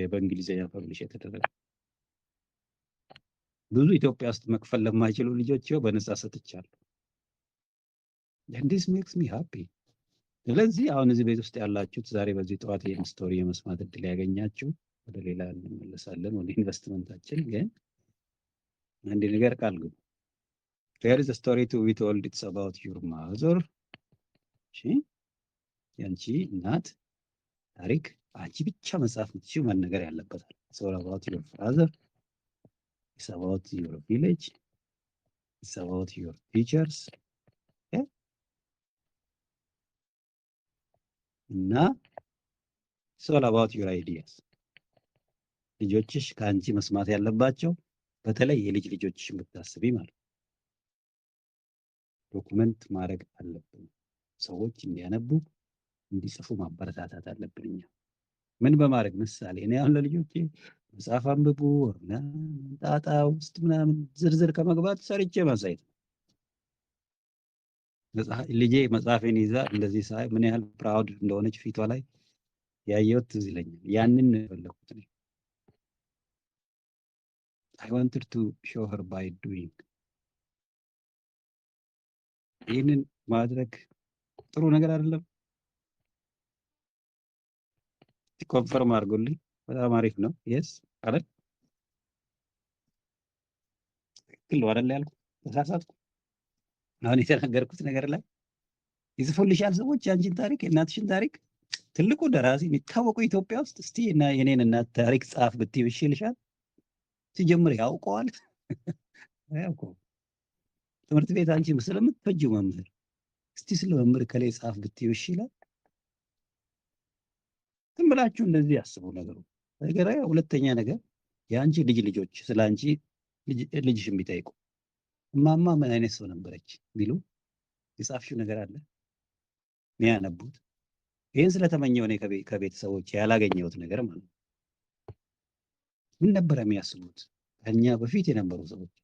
በእንግሊዝኛ ፐብሊሽ የተደረገ ብዙ ኢትዮጵያ ውስጥ መክፈል ለማይችሉ ልጆች በነፃ ሰጥቻለሁ። this makes me happy። ስለዚህ አሁን እዚህ ቤት ውስጥ ያላችሁት ዛሬ በዚህ ጠዋት ይሄን ስቶሪ የመስማት እድል ያገኛችሁ፣ ወደ ሌላ እንመለሳለን ወደ ኢንቨስትመንታችን። ግን አንድ ነገር ቃል ግቡ። there is a story to be told. It's about your mother። እሺ ያንቺ እናት ታሪክ አንቺ ብቻ መጽሐፍ ምትችው መነገር ያለበታል። it's all about your father። it's about your village። it's about your teachers። እና it's all about your ideas። ልጆችሽ ከአንቺ መስማት ያለባቸው በተለይ የልጅ ልጆችሽን ብታስቢ ማለት ዶክመንት ማድረግ አለብን። ሰዎች እንዲያነቡ እንዲጽፉ ማበረታታት አለብን። እኛ ምን በማድረግ ምሳሌ እኔ አሁን ለልጆቼ መጽሐፍ አንብቡ ወርና ጣጣ ውስጥ ምናምን ዝርዝር ከመግባት ሰርቼ ማሳየት። ልጄ መጽሐፌን ይዛ እንደዚህ ሳይ ምን ያህል ፕራውድ እንደሆነች ፊቷ ላይ ያየሁት ትዝ ይለኛል። ያንን የፈለኩት ነው። I wanted to show her by doing. ይህንን ማድረግ ጥሩ ነገር አይደለም? ኮንፈርም አድርጎልኝ። በጣም አሪፍ ነው። የስ አይደል? ትክክል ነው አይደል ያልኩት? ተሳሳትኩ? አሁን የተናገርኩት ነገር ላይ ይጽፉልሻል ሰዎች የአንቺን ታሪክ የእናትሽን ታሪክ። ትልቁ ደራሲ የሚታወቀው ኢትዮጵያ ውስጥ እስቲ እና የኔን እናት ታሪክ ጻፍ ብትይው ይልሻል? ሲጀምር ያውቀዋል። አያውቀውም። ትምህርት ቤት አንቺ ስለምትፈጂው መምህር እስቲ ስለ መምህር ከላይ ጻፍ ብትይው ይላል? ዝም ብላችሁ እንደዚህ ያስቡ ነገሩ ነገር። ሁለተኛ ነገር የአንቺ ልጆች ስለ አንቺ ልጅሽ የሚጠይቁ እማማ ምን አይነት ሰው ነበረች ቢሉ የጻፍሽው ነገር አለ የሚያነቡት። ይህን ስለተመኘው እኔ ከቤተሰቦች ያላገኘሁት ነገር ማለት ነው። ምን ነበር የሚያስቡት ከኛ በፊት የነበሩ ሰዎች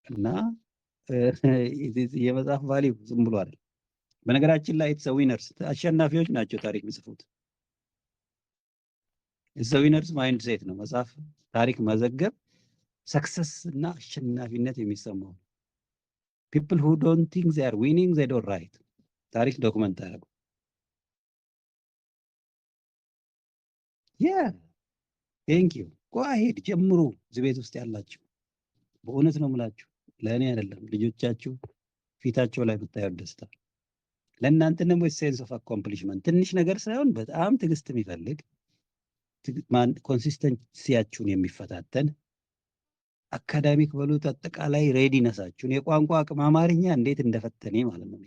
እና የመጽሐፍ ቫሊዩ ዝም ብሎ አይደል። በነገራችን ላይ ኢትስ ዊነርስ አሸናፊዎች ናቸው ታሪክ የሚጽፉት። ኢትስ ዊነርስ ማይንድ ሴት ነው መጽሐፍ ታሪክ መዘገብ ሰክሰስ እና አሸናፊነት የሚሰማው። people who don't think they are winning they don't write ታሪክ ዶክመንት አደረጉ። ቴንክ ዩ ጎ አሄድ ጀምሩ። እዚህ ቤት ውስጥ ያላችሁ በእውነት ነው የምላችሁ፣ ለእኔ አይደለም ልጆቻችሁ ፊታቸው ላይ ብታዩት ደስታ ለእናንተ ደግሞ ሴንስ ኦፍ አኮምፕሊሽመንት ትንሽ ነገር ሳይሆን በጣም ትዕግስት የሚፈልግ ኮንሲስተንሲያችሁን የሚፈታተን አካዳሚክ በሉት አጠቃላይ ሬዲነሳችሁን የቋንቋ አቅም አማርኛ እንዴት እንደፈተኔ ማለት ነው።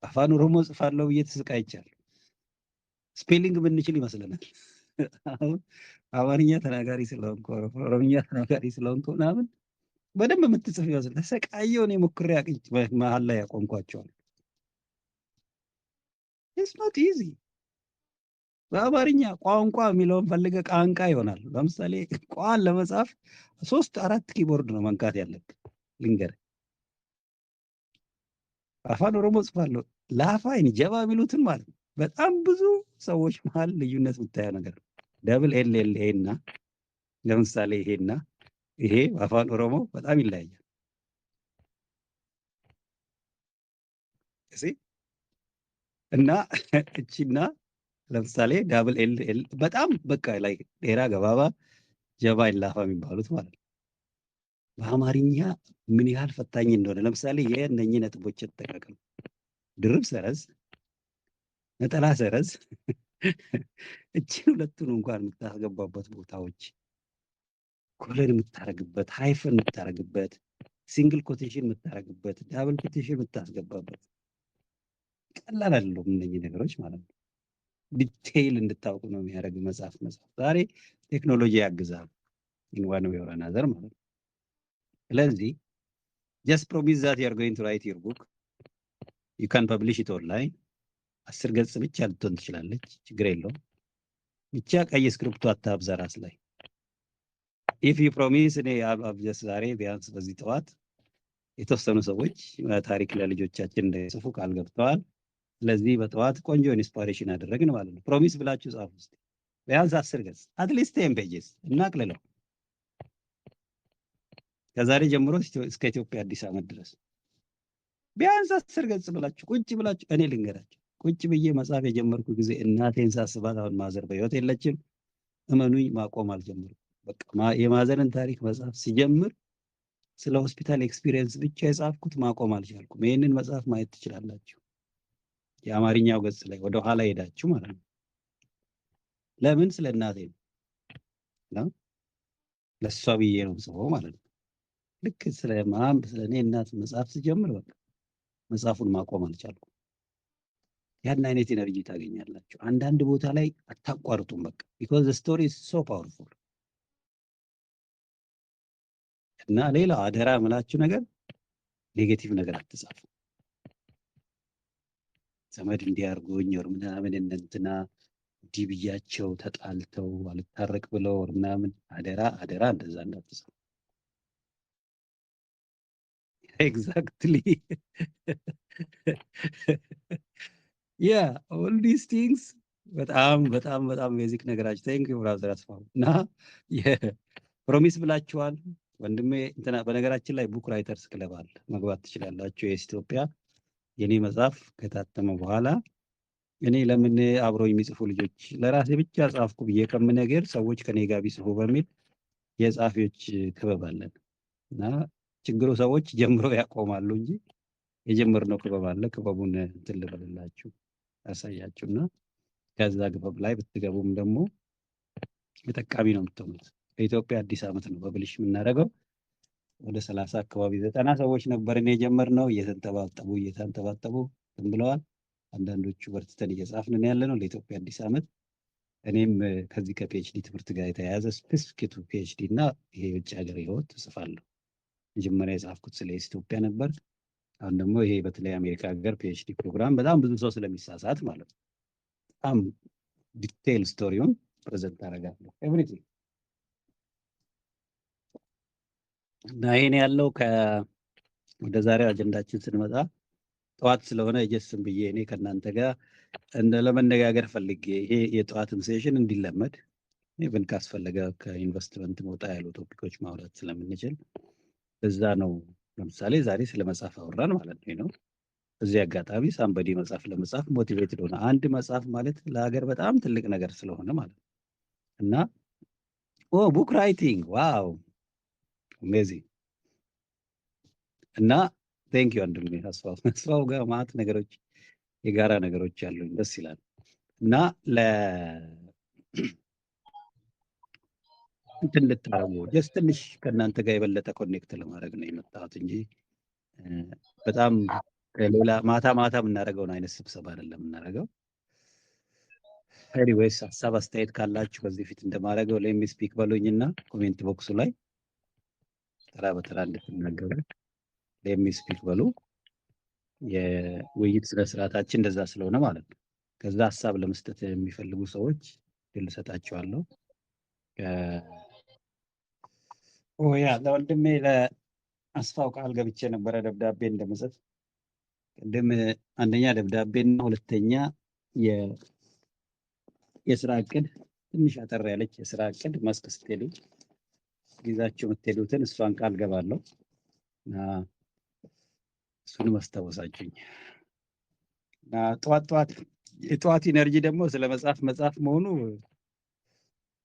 አፋን ኦሮሞ ጽፋለሁ ብዬ ተስቃይቻለሁ። ስፔሊንግ ብንችል ይመስለናል። አሁን አማርኛ ተናጋሪ ስለሆንኩ ኦሮምኛ ተናጋሪ ስለሆንኩ ምናምን በደንብ የምትጽፍ ይመስል ተሰቃየሁ። እኔ ሞክሬ አቅኝ መሀል ላይ ያቆምኳቸዋል። ኢትስ ኖት ኢዚ። በአማርኛ ቋንቋ የሚለውን ፈልገ ቃንቃ ይሆናል። ለምሳሌ ቋን ለመጻፍ 3-4 ኪቦርድ ነው መንካት ያለብን። ልንገርህ አፋን ኦሮሞ ጽፋለሁ ላፋይን ጀባ የሚሉትን ማለት ነው። በጣም ብዙ ሰዎች መሀል ልዩነት የምታየው ነገር ነው። ደብል ኤል ኤል ኤ እና ለምሳሌ ይሄና ይሄ አፋን ኦሮሞ በጣም ይለያያል። እሺ እና እቺና ለምሳሌ ዳብል ኤል ኤል በጣም በቃ ላይ ዴራ ገባባ ጀባ ይላፋ የሚባሉት ማለት ነው። በአማርኛ ምን ያህል ፈታኝ እንደሆነ ለምሳሌ የእነኚህ ነጥቦች ተጠቃቀም ድርብ ሰረዝ፣ ነጠላ ሰረዝ እቺን ሁለቱን እንኳን የምታስገባበት ቦታዎች ኮለን የምታረግበት ሃይፈን የምታረግበት ሲንግል ኮቴሽን የምታረግበት ዳብል ኮቴሽን የምታስገባበት ቀላል አይደለም። እነኚህ ነገሮች ማለት ነው ዲቴይል እንድታውቁ ነው የሚያደርግ መጽሐፍ። ዛሬ ቴክኖሎጂ ያግዛል in one way or another ማለት ነው። ስለዚህ just promise that you are going to write your book, you can publish it online 10 ገጽ ብቻ ልትሆን ትችላለች፣ ችግር የለውም። ብቻ ቀይ ስክሪፕቱ አታብዛ ራስ ላይ if you promise እኔ አብጀስ ዛሬ ቢያንስ በዚህ ጠዋት የተወሰኑ ሰዎች ታሪክ ለልጆቻችን እንዳይጽፉ ቃል ገብተዋል። ስለዚህ በጠዋት ቆንጆ ኢንስፓይሬሽን አደረግን ማለት ነው። ፕሮሚስ ብላችሁ ጻፉ እስቲ ቢያንስ 10 ገጽ አትሊስት 10 ፔጅስ እናቅልለው። ከዛሬ ጀምሮ እስከ ኢትዮጵያ አዲስ ዓመት ድረስ ቢያንስ 10 ገጽ ብላችሁ ቁጭ ብላችሁ እኔ ልንገራችሁ ቁጭ ብዬ መጽሐፍ የጀመርኩ ጊዜ እናቴን ሳስባት አሁን ማዘር በህይወት የለችም። እመኑኝ ማቆም አልጀመርኩም። በቃ የማዘርን ታሪክ መጽሐፍ ሲጀምር ስለ ሆስፒታል ኤክስፒሪየንስ ብቻ የጻፍኩት ማቆም አልቻልኩም። ይሄንን መጽሐፍ ማየት ትችላላችሁ የአማርኛው ገጽ ላይ ወደ ኋላ ሄዳችሁ ማለት ነው። ለምን ስለ እናቴ ነው ለሷ ብዬ ነው ሰው ማለት ነው። ልክ ስለ እኔ እናት መጽሐፍ ሲጀምር በቃ መጽሐፉን ማቆም አልቻልኩም። ያን አይነት ኢነርጂ ታገኛላችሁ። አንዳንድ ቦታ ላይ አታቋርጡም በቃ because the story is so powerful። እና ሌላ አደራ የምላችሁ ነገር ኔጌቲቭ ነገር አትጻፉ። ዘመድ እንዲያርጎኝ ወር ምናምን እንትና ዲብያቸው ተጣልተው አልታረቅ ብለው ወር ምናምን አደራ እንደዛ እንዳትጻፉ። ኤግዛክትሊ yeah all these things በጣም በጣም በጣም ቤዚክ ነገራችሁ። ቴንክ ዩ ብራዘር አስፋው። እና የፕሮሚስ ብላችኋል ወንድሜ እንትና። በነገራችን ላይ ቡክ ራይተርስ ክለብ አለ፣ መግባት ትችላላችሁ። የኢትዮጵያ የኔ መጽሐፍ ከታተመ በኋላ እኔ ለምን አብረው የሚጽፉ ልጆች ለራሴ ብቻ ጻፍኩ ብዬ ከምነገር ሰዎች ከኔ ጋር ቢጽፉ በሚል የጸሐፊዎች ክበብ አለን። እና ችግሩ ሰዎች ጀምረው ያቆማሉ እንጂ የጀመርነው ክበብ አለ። ክበቡን እንትን ልበልላችሁ ያሳያችሁ እና ከዛ ክበብ ላይ ብትገቡም ደግሞ ተጠቃሚ ነው የምትሆኑት። በኢትዮጵያ አዲስ ዓመት ነው በብልሽ የምናደርገው። ወደ 30 አካባቢ 90 ሰዎች ነበርን የጀመርነው። እየተንጠባጠቡ እንትን ብለዋል። አንዳንዶቹ በርትተን እየጻፍን ያለ ነው ለኢትዮጵያ አዲስ ዓመት። እኔም ከዚህ ከፒኤችዲ ትምህርት ጋር የተያያዘ ስፔሲፊክ ፒኤችዲ እና ይሄ የውጭ ሀገር ህይወት እጽፋለሁ። መጀመሪያ የጻፍኩት ስለ ኢትዮጵያ ነበር። አሁን ደግሞ ይሄ በተለይ አሜሪካ ሀገር ፒኤችዲ ፕሮግራም በጣም ብዙ ሰው ስለሚሳሳት ማለት ነው በጣም ዲቴይል ስቶሪውን ፕሬዘንት አደርጋለሁ ኤቭሪቲንግ። እና ይሄን ያለው ወደ ዛሬው አጀንዳችን ስንመጣ ጠዋት ስለሆነ የጀስም ብዬ እኔ ከእናንተ ጋር ለመነጋገር ፈልጌ ይሄ የጠዋትም ሴሽን እንዲለመድ ኢቨን ካስፈለገ ከኢንቨስትመንት መውጣ ያሉ ቶፒኮች ማውራት ስለምንችል እዛ ነው። ለምሳሌ ዛሬ ስለ መጽሐፍ አወራን ማለት ነው። እዚህ አጋጣሚ ሳምበዲ መጽሐፍ ለመጻፍ ሞቲቬትድ ሆነ። አንድ መጽሐፍ ማለት ለሀገር በጣም ትልቅ ነገር ስለሆነ ማለት ነው። እና ቡክ ራይቲንግ ዋው አሜዚንግ። እና ቴንክ ዩ ወንድሜ አስፋው ጋር ማለት ነገሮች የጋራ ነገሮች ያሉኝ ደስ ይላል። እና እንትን ልታረጉ ጀስት ትንሽ ከእናንተ ጋር የበለጠ ኮኔክት ለማድረግ ነው የመጣሁት እንጂ በጣም ሌላ ማታ የምናደርገውን አይነት ስብሰባ አይደለም የምናደርገው። ኤኒዌይስ ሀሳብ አስተያየት ካላችሁ በዚህ ፊት እንደማደርገው ሌሚ ስፒክ በሉኝና ኮሜንት ቦክሱ ላይ ተራ በተራ እንድትናገሩ ሌሚ ስፒክ በሉ። የውይይት ስነ ስርዓታችን እንደዛ ስለሆነ ማለት ነው። ከዛ ሀሳብ ለመስጠት የሚፈልጉ ሰዎች ድል ሰጣቸዋለሁ። ያ ለወንድሜ ለአስፋው ቃል ገብቼ ነበረ ደብዳቤ እንደምጽፍ ቅድም። አንደኛ ደብዳቤና ሁለተኛ የስራ እቅድ ትንሽ አጠር ያለች የስራ እቅድ መስክ ስትሄዱ ይዛችሁ የምትሄዱትን እሷን ቃል ገባለሁ እና እሱን ማስታወሳችሁኝ። እና የጠዋት ኢነርጂ ደግሞ ስለ መጽሐፍ መሆኑ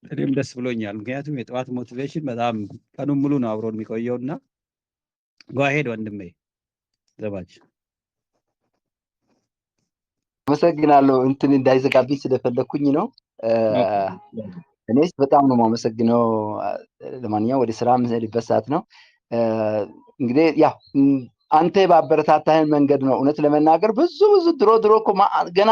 እኔም ደስ ብሎኛል። ምክንያቱም የጠዋት ሞቲቬሽን በጣም ቀኑን ሙሉ ነው አብሮን የሚቆየውና ጓሄድ ወንድሜ ዘባች አመሰግናለሁ። እንትን እንዳይዘጋብኝ ስለፈለኩኝ ነው። እኔስ በጣም ነው የማመሰግነው። ለማንኛውም ወደ ስራ የምሄድበት ሰዓት ነው። እንግዲህ ያው አንተ ባበረታታህን መንገድ ነው እውነት ለመናገር ብዙ ድሮ እኮ ገና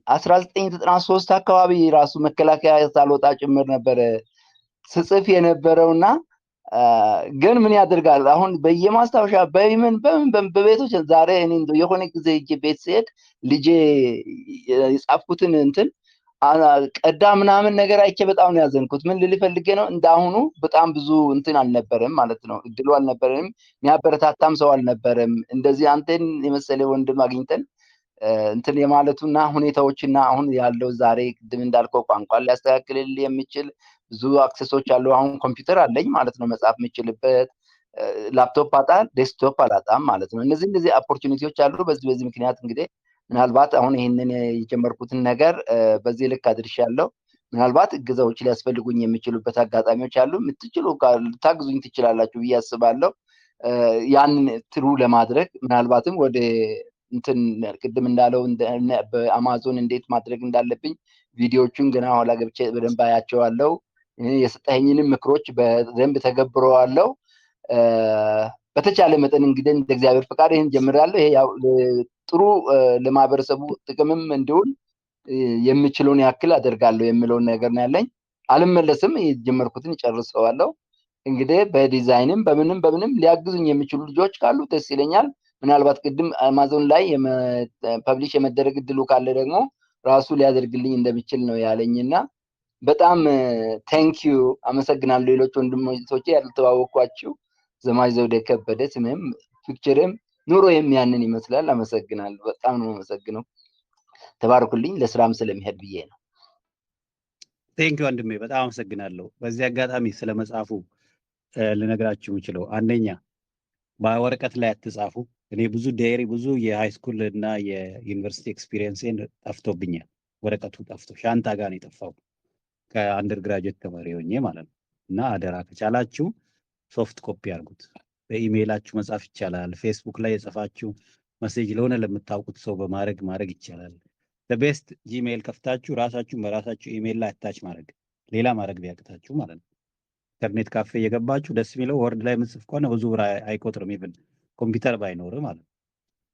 1993 አካባቢ ራሱ መከላከያ ሳልወጣ ጭምር ነበረ ስጽፍ የነበረውና ግን ምን ያደርጋል አሁን በየማስታወሻ በቤቶች ዛሬ እኔ የሆነ ጊዜ ቤት ስሄድ ልጄ የጻፍኩትን እንትን ቀዳ ምናምን ነገር አይቼ በጣም ነው ያዘንኩት። ምን ልል ፈልጌ ነው እንዳሁኑ በጣም ብዙ እንትን አልነበረም ማለት ነው፣ እድሉ አልነበረንም፣ የሚያበረታታም ሰው አልነበረም። እንደዚህ አንተን የመሰለ ወንድም አግኝተን እንትን የማለቱና ሁኔታዎችና አሁን ያለው ዛሬ ቅድም እንዳልከው ቋንቋ ሊያስተካክልልህ የሚችል ብዙ አክሰሶች አሉ። አሁን ኮምፒውተር አለኝ ማለት ነው መጻፍ የምችልበት፣ ላፕቶፕ ዴስክቶፕ አላጣም ማለት ነው። እነዚህ ኦፖርቹኒቲዎች አሉ። በዚህ ምክንያት እንግዲህ ምናልባት አሁን ይህንን የጀመርኩትን ነገር በዚህ ልክ አድርሻለሁ። ምናልባት እገዛዎች ሊያስፈልጉኝ የሚችሉበት አጋጣሚዎች አሉ። የምትችሉ ልታግዙኝ ትችላላችሁ ብዬ አስባለሁ። ያንን ትሩ ለማድረግ ምናልባትም ወደ እንትን ቅድም እንዳለው በአማዞን እንዴት ማድረግ እንዳለብኝ ቪዲዮዎቹን ገና ኋላ ገብቼ በደንብ አያቸዋለሁ። የሰጠኝንም ምክሮች በደንብ ተገብረዋለሁ። በተቻለ መጠን እንግዲህ እንደ እግዚአብሔር ፈቃድ ይህን ጀምራለሁ። ይሄ ያው ጥሩ ለማህበረሰቡ ጥቅምም እንዲሆን የምችለውን ያክል አደርጋለሁ የሚለውን ነገር ነው ያለኝ። አልመለስም፣ የጀመርኩትን ይጨርሰዋለሁ። እንግዲህ በዲዛይንም በምንም ሊያግዙኝ የሚችሉ ልጆች ካሉ ደስ ይለኛል። ምናልባት ቅድም አማዞን ላይ ፐብሊሽ የመደረግ እድሉ ካለ ደግሞ ራሱ ሊያደርግልኝ እንደሚችል ነው ያለኝና በጣም ቴንኪዩ አመሰግናለሁ። ሌሎች ወንድሞቼ ያልተዋወቅኳችሁ ዘማች ዘውዴ ከበደ፣ ስምም ፒክቸርም ኑሮ የሚያንን ይመስላል። አመሰግናለሁ። በጣም ነው አመሰግነው። ተባረኩልኝ። ለስራም ስለሚሄድ ብዬ ነው። ቴንክ ወንድሜ፣ በጣም አመሰግናለሁ። በዚህ አጋጣሚ ስለ መጽሐፉ ልነግራችሁ የምችለው አንደኛ በወረቀት ላይ አትጻፉ። እኔ ብዙ ዳይሪ ብዙ የሃይስኩል እና የዩኒቨርሲቲ ኤክስፒሪየንስን ጠፍቶብኛል። ወረቀቱ ጠፍቶ ሻንጣ ጋር ነው የጠፋው ከአንደር ግራጁዌት ተማሪ ሆኜ ማለት ነው። እና አደራ ከቻላችሁ ሶፍት ኮፒ አድርጉት። በኢሜይላችሁ መጻፍ ይቻላል። ፌስቡክ ላይ የጽፋችሁ መሴጅ ለሆነ ለምታውቁት ሰው ማድረግ ይቻላል። ቤስት ጂሜይል ከፍታችሁ ራሳችሁን በራሳችሁ ኢሜይል ላይ አታች ማድረግ፣ ሌላ ማድረግ ቢያቅታችሁ ማለት ነው። ኢንተርኔት ካፌ እየገባችሁ ደስ የሚለው ወርድ ላይ የምጽፍ ከሆነ ብዙ ብር አይቆጥርም። ኢቭን ኮምፒውተር ባይኖር ማለት ነው።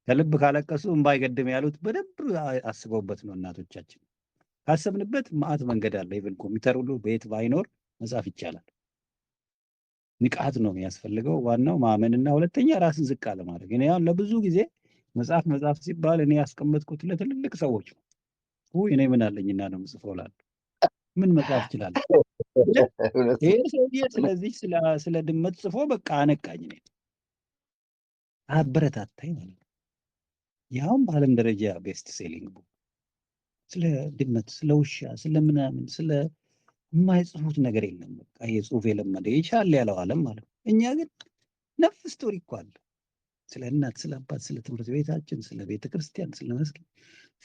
ከልብ ካለቀሱ እምባ አይገድም ያሉት በደንብ አስበውበት ነው እናቶቻችን። ካሰብንበት ማአት መንገድ አለ። ኢቭን ኮምፒውተር ሁሉ ቤት ባይኖር መጻፍ ይቻላል። ንቃት ነው የሚያስፈልገው። ዋናው ማመንና ሁለተኛ ራስን ዝቅ አለማድረግ። እኔ አሁን ለብዙ ጊዜ መጽሐፍ ሲባል እኔ ያስቀመጥኩት ለትልልቅ ሰዎች ነው። እኔ ምን አለኝና ነው የምጽፈው እላለሁ። ምን መጽሐፍ እችላለሁ? ይሄ ሰውዬ ስለዚህ ስለ ድመት ጽፎ በቃ አነቃኝ ነው አበረታታኝ ማለት ነው። ያውም በዓለም ደረጃ ቤስት ሴሊንግ ቡክ ስለ ድመት፣ ስለ ውሻ፣ ስለ ምናምን ስለ የማይጽፉት ነገር የለም። በቃ ይሄ ጽሁፍ የለመደ ይቻል ያለው ዓለም ማለት ነው። እኛ ግን ነፍ ስቶሪ እኮ አለ። ስለ እናት፣ ስለ አባት፣ ስለ ትምህርት ቤታችን፣ ስለ ቤተ ክርስቲያን፣ ስለ መስጊድ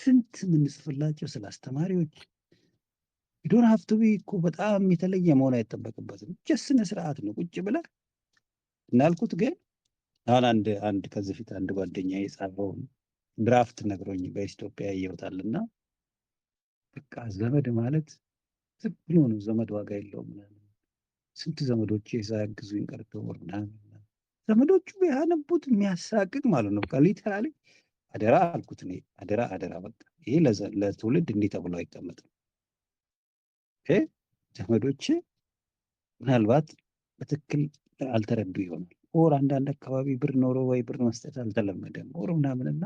ስንት የምንጽፍላቸው፣ ስለ አስተማሪዎች ዶን ሀፍቱ እኮ በጣም የተለየ መሆን አይጠበቅበትም። ስነ ስርዓት ነው ቁጭ ብለህ እናልኩት። ግን አሁን አንድ ከዚህ ፊት አንድ ጓደኛ የጻፈውን ድራፍት ነግሮኝ በኢትዮጵያ ያየውታልና በቃ ዘመድ ማለት ዝም ብሎ ነው። ዘመድ ዋጋ የለውም። ስንት ዘመዶቼ ሳያግዙኝ ቀርተው ምናምን ዘመዶቹ ያነቡት የሚያሳቅቅ ማለት ነው። በቃ ሊተራሊ አደራ አልኩት እኔ አደራ በቃ ይሄ ለትውልድ እንዲህ ተብሎ አይቀመጥም። ዘመዶቼ ምናልባት በትክክል አልተረዱ ይሆናል። ኦር አንዳንድ አካባቢ ብር ኖሮ ወይ ብር መስጠት አልተለመደም ኦር ምናምንና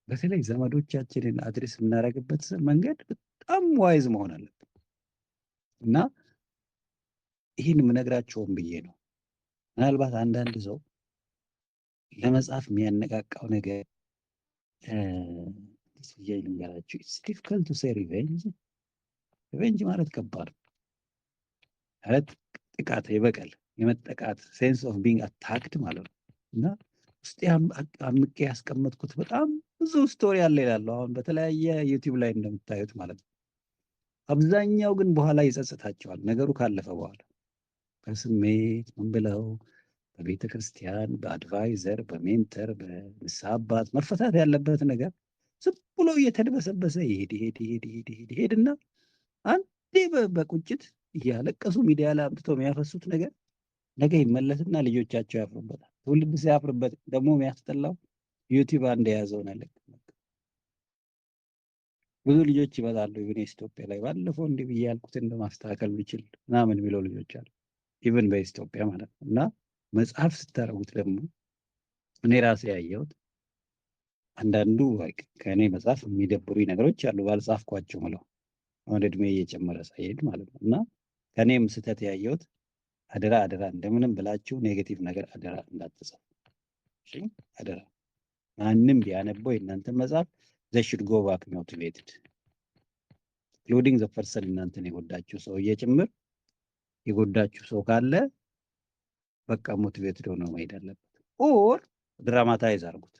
በተለይ ዘመዶቻችንን አድሬስ የምናደርግበት መንገድ በጣም ዋይዝ መሆን አለብን እና ይህን የምነግራቸውም ብዬ ነው። ምናልባት አንዳንድ ሰው ለመጻፍ የሚያነቃቃው ነገር ልንገራችሁ። ኢትስ ዲፊካልት ቱ ሴይ ሪቬንጅ ማለት ከባድ ማለት ጥቃት፣ የበቀል የመጠቃት ሴንስ ኦፍ ቢንግ አታክድ ማለት ነው እና ውስጥ አምቄ ያስቀመጥኩት በጣም ብዙ ስቶሪ አለ ይላለሁ። አሁን በተለያየ ዩቲዩብ ላይ እንደምታዩት ማለት ነው። አብዛኛው ግን በኋላ ይጸጽታቸዋል ነገሩ ካለፈ በኋላ በስሜት ምን ብለው በቤተ ክርስቲያን በአድቫይዘር በሜንተር በንስሐ አባት መፈታት ያለበት ነገር ዝም ብሎ እየተድበሰበሰ ይሄድና አንዴ በቁጭት እያለቀሱ ሚዲያ ላይ አምጥተው የሚያፈሱት ነገር ነገ ይመለስና ልጆቻቸው ያፍሩበታል። ትውልድ ሲያፍርበት ደግሞ የሚያስጠላው ዩቲዩብ አንድ የያዘውን አለቅ ብዙ ልጆች ይመጣሉ። ኢቨን ኢትዮጵያ ላይ ባለፈው እንዲህ ብዬ ያልኩትን ለማስተካከል ብችል ምናምን የሚለው ልጆች አሉ። ኢቨን በኢትዮጵያ ማለት ነው። እና መጽሐፍ ስታረጉት ደግሞ እኔ ራሴ ያየሁት አንዳንዱ ከእኔ መጽሐፍ የሚደብሩኝ ነገሮች አሉ ባልጻፍኳቸው ምለው አሁን እድሜ እየጨመረ ሳይሄድ ማለት ነው። እና ከእኔም ስህተት ያየሁት አደራ እንደምንም ብላችሁ ኔጌቲቭ ነገር አደራ እንዳትጽፉ። አደራ ማንም ቢያነበው የእናንተን መጽሐፍ they should go back motivated including the person እናንተን የጎዳችሁ ሰው እየጭምር የጎዳችሁ ሰው ካለ በቃ ሞቲቬትድ ሆኖ መሄድ አለበት። ኦር ድራማታይዝ አድርጉት።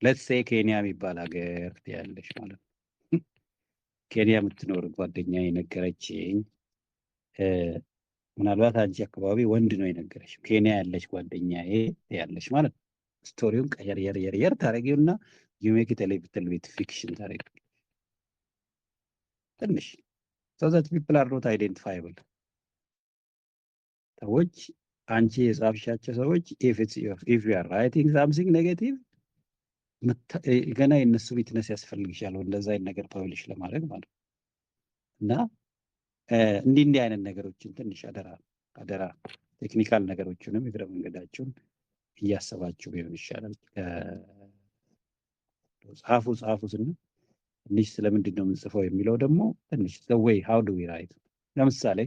ሌትስ ሴይ ኬንያ የሚባል ሀገር ያለሽ ማለት ነው። ኬንያ የምትኖር ጓደኛ የነገረችኝ ምናልባት አንቺ አካባቢ ወንድ ነው የነገረች። ኬንያ ያለች ጓደኛዬ ያለች ማለት ነው። ስቶሪውን ቀየር ታደርጊውና you make it a little bit fiction ታደርጊው ትንሽ so that people are not identifiable። ሰዎች አንቺ የጻፍሻቸው ሰዎች if you are writing something negative ገና የነሱ ዊትነስ ያስፈልግሻል እንደዛ አይነት ነገር ፐብሊሽ ለማድረግ ማለት ነው። እና እንዲህ አይነት ነገሮችን ትንሽ አደራ ቴክኒካል ነገሮችንም እግረ መንገዳችሁን እያሰባችሁ ቢሆን ይሻላል። ጻፉ ስንል ትንሽ ስለምንድን ነው የምንጽፈው የሚለው ደግሞ ትንሽ the way how do we write። ለምሳሌ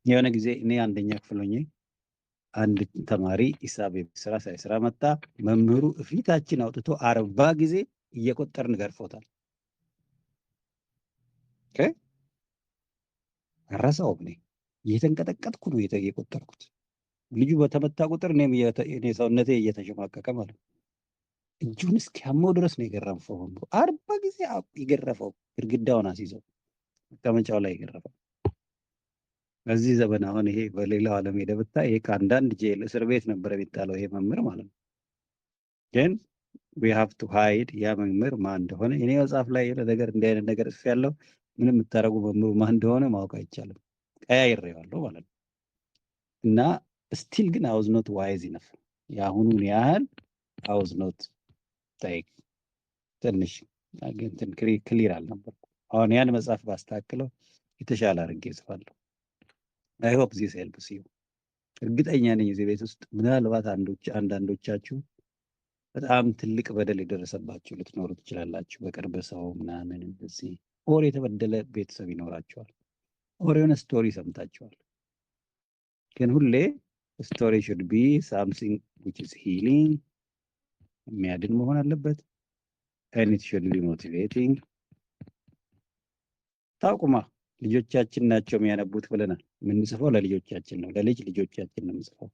የሆነ ጊዜ እኔ አንደኛ ክፍል ሆኜ አንድ ተማሪ ሂሳብ ስራ ሳይሰራ መጣ። መምህሩ ፊታችን አውጥቶ 40 ጊዜ እየቆጠርን ገርፎታል። ኦኬ አረሳውም እኔ እየተንቀጠቀጥኩ ነው የቆጠርኩት። ልጁ በተመታ ቁጥር እኔ ሰውነቴ እየተሸማቀቀ ማለት ነው። እጁን እስኪያመው ድረስ ነው የገረፈው። 40 ጊዜ የገረፈው ግድግዳውን አስይዘው መቀመጫው ላይ የገረፈው። በዚህ ዘመን አሁን ይሄ በሌላው ዓለም ሄደህ ብታይ ይሄ ከአንዳንድ ጄል እስር ቤት ነበር የሚጣለው ይሄ መምህር ማለት ነው። ግን we have to hide ያ መምህር ማን እንደሆነ እኔ መጽሐፍ ላይ ነገር እንዲህ አይነት ነገር ጽፌያለሁ። ምንም የምታደርጉ መምህሩ ማን እንደሆነ ማወቅ አይቻልም። ቀያይሬዋለሁ ማለት ነው። እና ስቲል ግን I was not wise enough የአሁኑን ያህል I was not like ትንሽ እንትን ክሊር አልነበርኩም። አሁን ያን መጽሐፍ ባስተካክለው የተሻለ አድርጌ እጽፋለሁ። I hope this helps you። እርግጠኛ ነኝ እዚህ ቤት ውስጥ ምናልባት አንዳንዶቻችሁ በጣም ትልቅ በደል የደረሰባችሁ ልትኖሩ ትችላላችሁ። በቅርብ ሰው ምናምን እንደዚህ ኦር የተበደለ ቤተሰብ ይኖራችኋል። ኦር የሆነ ስቶሪ ሰምታችኋል። ግን ሁሌ ስቶሪ should be something which is healing የሚያድን መሆን አለበት። and it should be motivating። ታውቁማ ልጆቻችን ናቸው የሚያነቡት ብለናል። የምንጽፈው ለልጆቻችን ነው፣ ለልጅ ልጆቻችን ነው የምንጽፈው።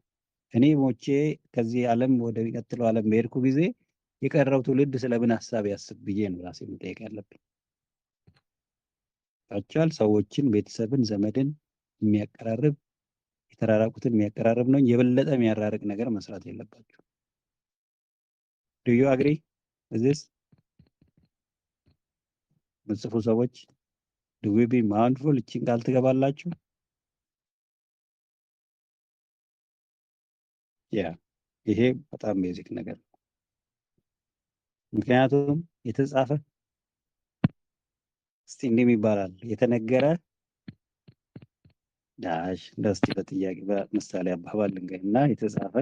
እኔ ሞቼ ከዚህ ዓለም ወደሚቀጥለው ዓለም በሄድኩ ጊዜ የቀረው ትውልድ ስለምን ሀሳብ ያስብ ብዬ ነው ራሴ መጠየቅ ያለብኝ። ታውቃላችሁ ሰዎችን፣ ቤተሰብን፣ ዘመድን የሚያቀራርብ የተራራቁትን የሚያቀራርብ ነው፣ የበለጠ የሚያራርቅ ነገር መስራት የለባችሁ። do you agree with this? ምጽፉ ሰዎች do we be mindful እቺን ቃል ትገባላችሁ? ያ ይሄ በጣም ቤዚክ ነገር ነው። ምክንያቱም የተጻፈ እስቲ እንዲህ ይባላል የተነገረ ዳሽ እንደስቲ በጥያቄ በምሳሌ አባባል ልንገርና የተጻፈ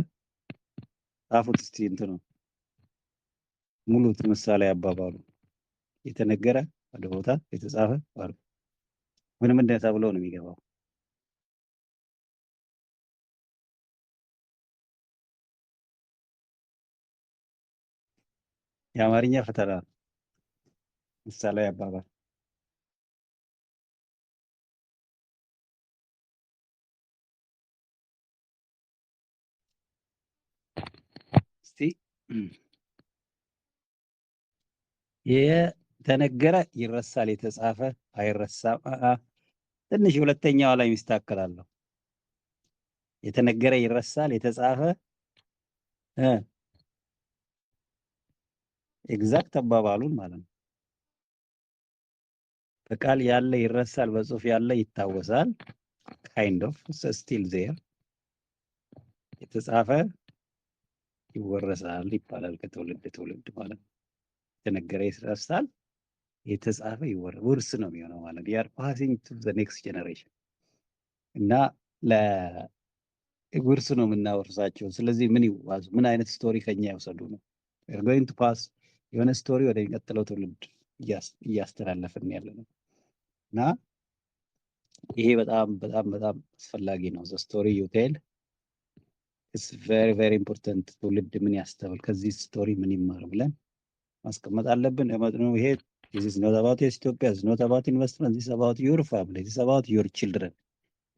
ጻፉት እስቲ እንትኑ ሙሉት ምሳሌ አባባሉ የተነገረ ወደ ቦታ የተጻፈ ባሉ ምንም እንደዛ ተብሎ ነው የሚገባው። የአማርኛ ፈተና ምሳሌ አባባል እስቲ የተነገረ ይረሳል፣ የተጻፈ አይረሳም። ትንሽ ሁለተኛው ላይ ሚስተካከላለሁ። የተነገረ ይረሳል፣ የተጻፈ ኤግዛክት አባባሉን ማለት ነው። በቃል ያለ ይረሳል፣ በጽሁፍ ያለ ይታወሳል። kind of still there። የተጻፈ ይወረሳል ይባላል ከትውልድ ትውልድ ማለት ነው። የተነገረ ይረሳል፣ የተጻፈ ውርስ ነው የሚሆነው ማለት ነው። are passing to the next generation እና ለውርስ ነው የምናወርሳቸው። ስለዚህ ምን ይዋዙ፣ ምን አይነት ስቶሪ ከኛ ይወሰዱ ነው we are going to pass የሆነ ስቶሪ ወደ የሚቀጥለው ትውልድ እያስተላለፍን ያለ ነው እና ይሄ በጣም በጣም በጣም አስፈላጊ ነው። the story you tell is very very important። ትውልድ ምን ያስተውል፣ ከዚህ ስቶሪ ምን ይማር ብለን ማስቀመጥ አለብን። ይሄ this is not about Ethiopia, it's not about investment, this is about your family, this is about your children,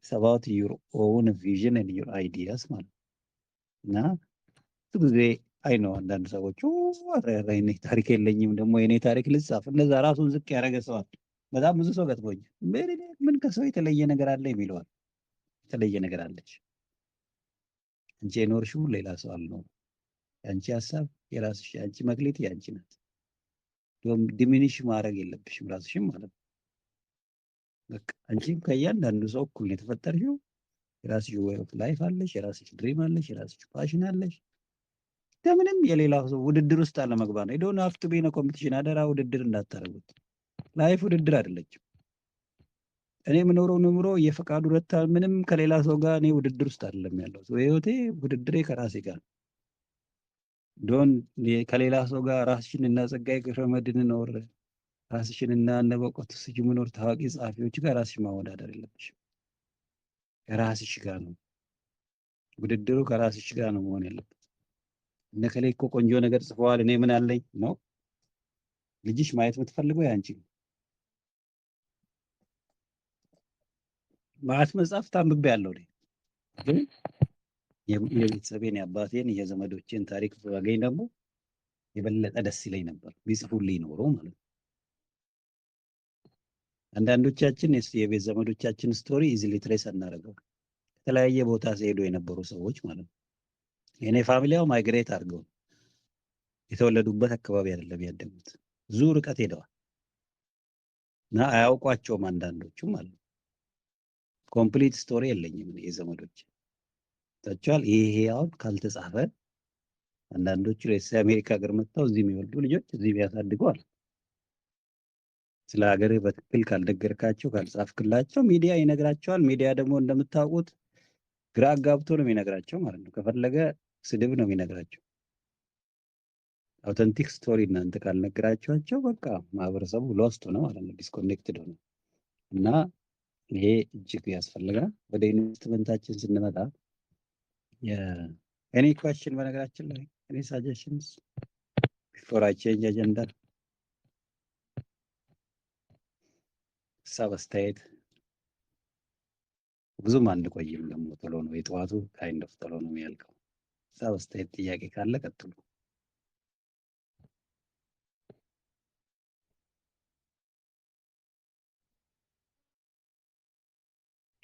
it's about your own vision and your ideas ማለት እና ብዙ ጊዜ አይ ነው አንዳንድ ሰዎች እኔ ታሪክ የለኝም ደግሞ የኔ ታሪክ ልጻፍ እንደዛ ራሱን ዝቅ ያደረገ ሰዋል። በጣም ብዙ ሰው ገጥሞኝ ምን ከሰው የተለየ ነገር አለ የሚለዋል። የተለየ ነገር አለች እንጂ የኖርሽው ሌላ ሰው አልኖርም። ያንቺ ሀሳብ የራስሽ፣ ያንቺ መክሊት ያንቺ ናት። ዲሚኒሽ ማድረግ የለብሽም ራስሽም ማለት ነው። በቃ አንቺም ከእያንዳንዱ ሰው እኩል ነው የተፈጠርሽው። የራስሽ ዌይ ኦፍ ላይፍ አለሽ፣ የራስሽ ድሪም አለሽ፣ የራስሽ ፓሽን አለሽ። ከምንም የሌላው ሰው ውድድር ውስጥ አለ መግባት ነው። ዶንት ሃቭ ቱ ቢ ኢን ኮምፒቲሽን። አደራ ውድድር እንዳታረጉት። ላይፍ ውድድር አይደለችም። እኔ የምኖረው ኑሮ የፈቃዱ ረታ ምንም ከሌላ ሰው ጋር እኔ ውድድር ውስጥ አይደለም ያለው። ህይወቴ ውድድሬ ከራሴ ጋር ከሌላ ሰው ጋር ራስሽን እና ጸጋዬ ገብረመድህን ኖር ራስሽን እና እነ በእውቀቱ ስዩም ኖር ታዋቂ ጸሐፊዎች ጋር ራስሽ ማወዳደር የለብሽም። ከራስሽ ጋር ነው ውድድሩ፣ ከራስሽ ጋር ነው መሆን ያለበት። እነ ከሌ እኮ ቆንጆ ነገር ጽፈዋል እኔ ምን አለኝ ነው። ልጅሽ ማየት የምትፈልገው ያንቺ ማት መጽሐፍ ታንብቤ ያለው ግን የቤተሰቤን የአባቴን የዘመዶቼን ታሪክ ባገኝ ደግሞ የበለጠ ደስ ይለኝ ነበር ቢጽፉልኝ ኖሮ ማለት ነው። አንዳንዶቻችን የቤት ዘመዶቻችን ስቶሪ ኢዚሊ ትሬስ አናደርገው የተለያየ ቦታ ሲሄዱ የነበሩ ሰዎች ማለት ነው። የኔ ፋሚሊያው ማይግሬት አድርገው የተወለዱበት አካባቢ አይደለም ያደጉት፣ ብዙ ርቀት ሄደዋል እና አያውቋቸውም አንዳንዶቹም ማለት ነው። ኮምፕሊት ስቶሪ የለኝም የዘመዶች ታቻል። ይሄ አሁን ካልተጻፈ አንዳንዶቹ አሜሪካ ሀገር መጥተው እዚህ የሚወልዱ ልጆች እዚህ ቢያሳድገዋል። ስለ ሀገር በትክክል ካልነገርካቸው ካልጻፍክላቸው ሚዲያ ይነግራቸዋል። ሚዲያ ደግሞ እንደምታውቁት ግራ አጋብቶ ነው የሚነግራቸው ማለት ነው። ከፈለገ ስድብ ነው የሚነግራቸው። አውተንቲክ ስቶሪ እናንተ ካልነገራቸዋቸው በቃ ማህበረሰቡ ሎስት ነው ማለት ነው፣ ዲስኮኔክትድ ነው እና ይሄ እጅግ ያስፈልጋል። ወደ ኢንቨስትመንታችን ስንመጣ የእኔ ኳስችን በነገራችን ላይ እኔ ሳጀሽንስ ቢፎር አይ ቼንጅ አጀንዳ ሀሳብ አስተያየት ብዙም አንቆይም፣ ደግሞ ቶሎ ነው የጠዋቱ ካይንድ ኦፍ ቶሎ ነው የሚያልቀው። ሀሳብ አስተያየት ጥያቄ ካለ ቀጥሉ።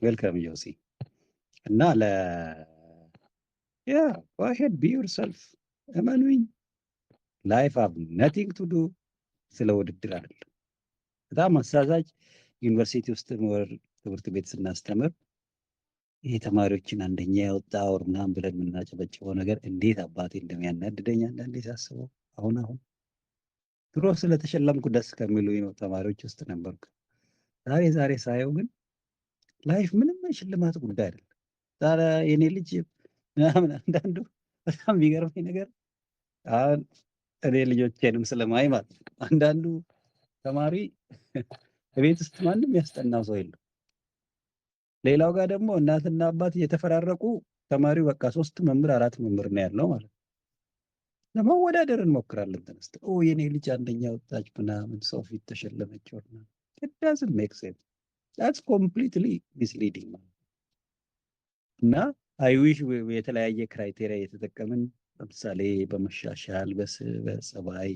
ዌልካም ጆሲ እና ያ go ahead be yourself እመኑኝ ላይፍ have nothing to do ስለ ውድድር አይደለም። በጣም አሳዛጅ ዩኒቨርሲቲ ውስጥ ትምህርት ቤት ስናስተምር ይሄ ተማሪዎችን አንደኛ ያወጣ ወር ምናምን ብለን የምናጨበጭበው ነገር እንዴት አባቴ እንደሚያናድደኝ አንዳንዴ ሳስበው አሁን ድሮ ስለተሸለምኩ ደስ ከሚሉኝ ነው ተማሪዎች ውስጥ ነበርኩ። ዛሬ ሳየው ግን ላይፍ ምንም የሽልማት ጉዳይ አይደለም። ዛሬ የኔ ልጅ ምናምን አንዳንዱ በጣም የሚገርመኝ ነገር አሁን እኔ ልጆቼንም ስለማይ ማለት ነው አንዳንዱ ተማሪ ቤት ውስጥ ማንም ያስጠናው ሰው የለም። ሌላው ጋር ደግሞ እናትና አባት እየተፈራረቁ ተማሪው በቃ 3 መምህር 4 መምህር ነው ያለው ማለት ነው። ለመወዳደር እንሞክራለን ተነስተው የኔ ልጅ አንደኛ ወጣች ምናምን ሰው ፊት ተሸለመች ወርና it doesn't make sense. That's completely misleading እና አይ ዊሽ የተለያየ ክራይቴሪያ የተጠቀምን ለምሳሌ በመሻሻል በጸባይ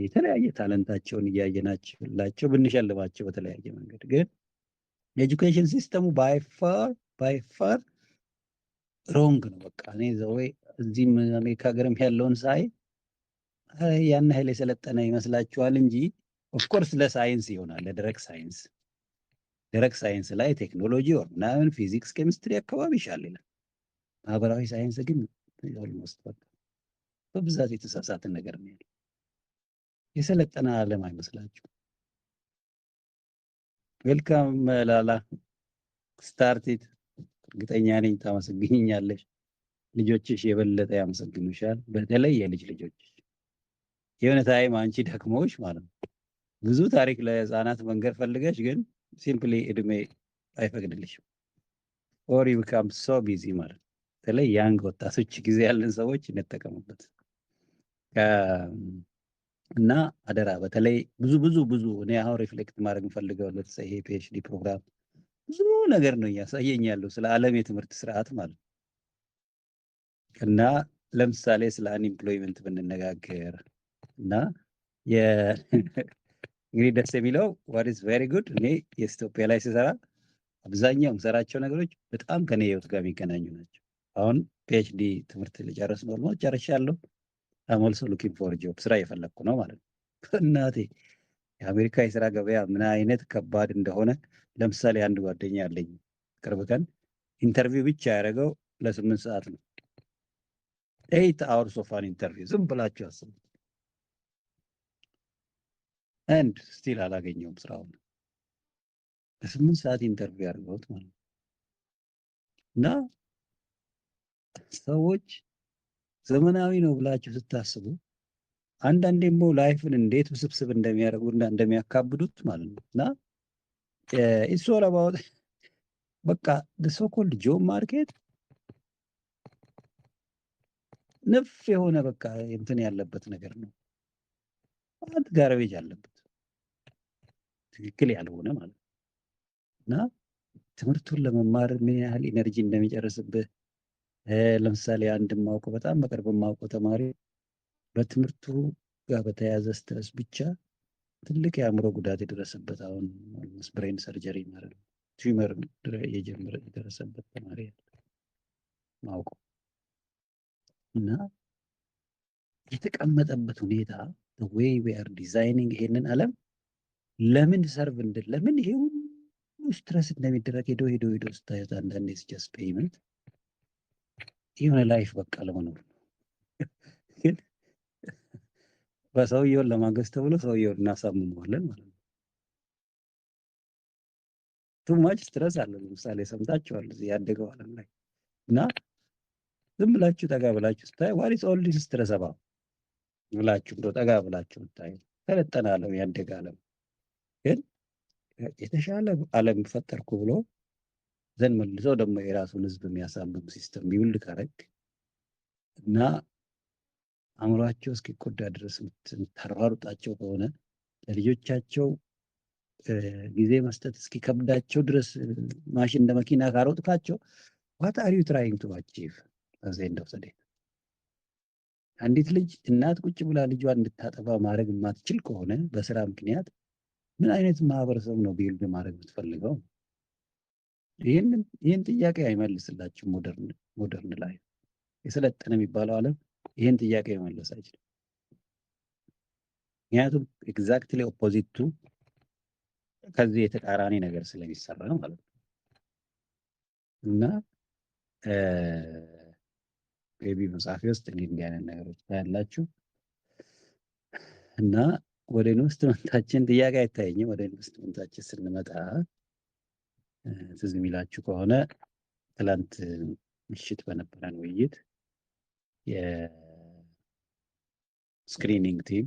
የተለያየ ታለንታቸውን እያየናቸው ብንሸልማቸው በተለያየ መንገድ ግን ኤጁኬሽን ሲስተሙ ባይ ፋር ሮንግ ነው። በቃ እኔ ዘወይ እዚህም አሜሪካ ሀገርም ያለውን ሳይ ያን ኃይል የሰለጠነ ይመስላችኋል እንጂ ኦፍኮርስ ለሳይንስ ይሆናል ደረቅ ሳይንስ ላይ ቴክኖሎጂ ወር ምናምን ፊዚክስ ኬሚስትሪ አካባቢ ይሻላል። ማህበራዊ ሳይንስ ግን ኦልሞስት በቃ በብዛት የተሳሳተ ነገር ነው ያለው። የሰለጠነ ዓለም አይመስላችሁ። ዌልካም ላላ ስታርቲት እርግጠኛ ነኝ ታመሰግኛለሽ። ልጆችሽ የበለጠ ያመሰግኑሻል። በተለይ የልጅ ልጆችሽ የሆነ ታይም አንቺ ደክሞሽ ማለት ነው ብዙ ታሪክ ለህፃናት መንገር ፈልገሽ ግን ሲምፕሊ እድሜ አይፈቅድልሽም። ኦር ዩ ቢካም ሶ ቢዚ ማለት በተለይ ያንግ ወጣቶች ጊዜ ያለን ሰዎች እንጠቀሙበት እና አደራ በተለይ ብዙ እኔ አሁን ሪፍሌክት ማድረግ ፈልገው ለተሰይ ፒኤችዲ ፕሮግራም ብዙ ነገር ነው እያሳየኝ ያለው ስለ ዓለም የትምህርት ስርዓት ማለት እና ለምሳሌ ስለ አንኢምፕሎይመንት ብንነጋገር እና እንግዲህ ደስ የሚለው what is very good እኔ የኢትዮጵያ ላይ ስሰራ አብዛኛው የምሰራቸው ነገሮች በጣም ከኔ ህይወት ጋር የሚገናኙ ናቸው። አሁን ፒኤችዲ ትምህርት ልጨርስ ነው ማለት ጨርሻለሁ። I'm also looking for a job ስራ እየፈለኩ ነው ማለት ነው። እናቴ የአሜሪካ የስራ ገበያ ምን አይነት ከባድ እንደሆነ ለምሳሌ አንድ ጓደኛ አለኝ ቅርብ ቀን ኢንተርቪው ብቻ ያደረገው ለ8 ሰዓት ነው። 8 hours of an interview ዝም ብላችሁ አስቡ። and still አላገኘውም ስራውን። ለ8 ሰዓት ኢንተርቪው ያደርገውት ማለት ነው። እና ሰዎች ዘመናዊ ነው ብላችሁ ስታስቡ አንዳንዴ ደግሞ ላይፍን እንዴት ውስብስብ እንደሚያደርጉና እንደሚያካብዱት ማለት ነው። እና it's all about በቃ the so called job market ነፍ የሆነ በቃ እንትን ያለበት ነገር ነው። ማለት ጋርቤጅ አለበት ትክክል ያልሆነ ማለት ነው። እና ትምህርቱን ለመማር ምን ያህል ኢነርጂ እንደሚጨርስብህ ለምሳሌ አንድ የማውቀው በጣም በቅርብ የማውቀው ተማሪ በትምህርቱ ጋር በተያያዘ ስትረስ ብቻ ትልቅ የአእምሮ ጉዳት የደረሰበት አሁን ብሬን ሰርጀሪ ማለት ነው ቲዩመር የደረሰበት ተማሪ ማውቀው እና የተቀመጠበት ሁኔታ ወይ ዊ አር ዲዛይኒንግ ይሄንን ዓለም ለምን ሰርቭ ለምን ይሄ ሁሉ ስትረስ እንደሚደረግ ሄዶ ስታዩት አንዳንዴ ስጀስ ፔይመንት የሆነ ላይፍ በቃ ለመኖር ግን በሰውየውን ለማገዝ ተብሎ ሰውየውን እናሳምመዋለን ማለት ነው። ቱማች ስትረስ አለ። ለምሳሌ ሰምታችኋል እዚህ ያደገው ዓለም ላይ እና ዝም ብላችሁ ጠጋ ብላችሁ ስታይ ዋት ኢዝ ኦል ዲስ ስትረስ አባው ብላችሁ እንደው ጠጋ ብላችሁ ስታይ ተለጠነ ዓለም ያደገ ዓለም ግን የተሻለ ዓለም ፈጠርኩ ብሎ ዘን መልሶ ደግሞ የራሱን ህዝብ የሚያሳምም ሲስተም ቢውልድ ካረግ እና አእምሯቸው እስኪጎዳ ድረስ የምታሯሩጣቸው ከሆነ ለልጆቻቸው ጊዜ መስጠት እስኪከብዳቸው ድረስ ማሽን እንደ መኪና ካሮጥካቸው ዋት አር ዩ ትራይንግ ቱ አቺቭ አዘ ኤንድ ኦፍ ዘ ዴይ። አንዲት ልጅ እናት ቁጭ ብላ ልጇን እንድታጠባ ማድረግ የማትችል ከሆነ በስራ ምክንያት ምን አይነት ማህበረሰብ ነው ቢልድ ማድረግ የምትፈልገው? ይህን ጥያቄ አይመልስላችሁም። ሞደርን ላይ የሰለጠነ የሚባለው ዓለም ይህን ጥያቄ መመለስ አይችልም። ምክንያቱም ኤግዛክትሊ ኦፖዚቱ ከዚህ የተቃራኒ ነገር ስለሚሰራ ማለት ነው። እና ቤቢ መጽሐፊ ውስጥ እንዲህ አይነት ነገሮች ታያላችሁ። እና ወደ ኢንቨስትመንታችን ጥያቄ አይታየኝም። ወደ ኢንቨስትመንታችን ስንመጣ ትዝ የሚላችሁ ከሆነ ትላንት ምሽት በነበረን ውይይት የስክሪኒንግ ቲም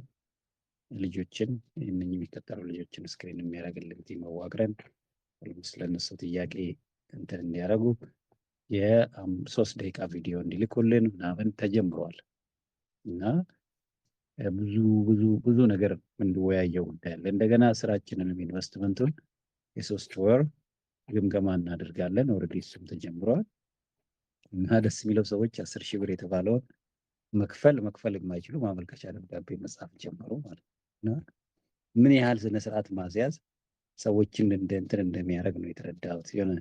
ልጆችን እነኚህ የሚቀጠሩ ልጆችን ስክሪን የሚያደርግልን ቲም አዋቅረን ኦልሞስት ለእነሱ ጥያቄ እንትን እንዲያደርጉ የ3 ደቂቃ ቪዲዮ እንዲልኩልን ምናምን ተጀምሯል። እና ብዙ ነገር እንወያየው ጉዳይ አለ። እንደገና ስራችንንም ኢንቨስትመንቱን የ3 ወር ግምገማ እናደርጋለን። ኦልሬዲ እሱም ተጀምሯል። እና ደስ የሚለው ሰዎች 10,000 ብር የተባለውን መክፈል የማይችሉ ማመልከቻ ደብዳቤ መጻፍ ጀመሩ ማለት ነው። እና ምን ያህል ስነ ስርዓት ማስያዝ ሰዎችን እንትን እንደሚያደርግ ነው የተረዳሁት። የሆነ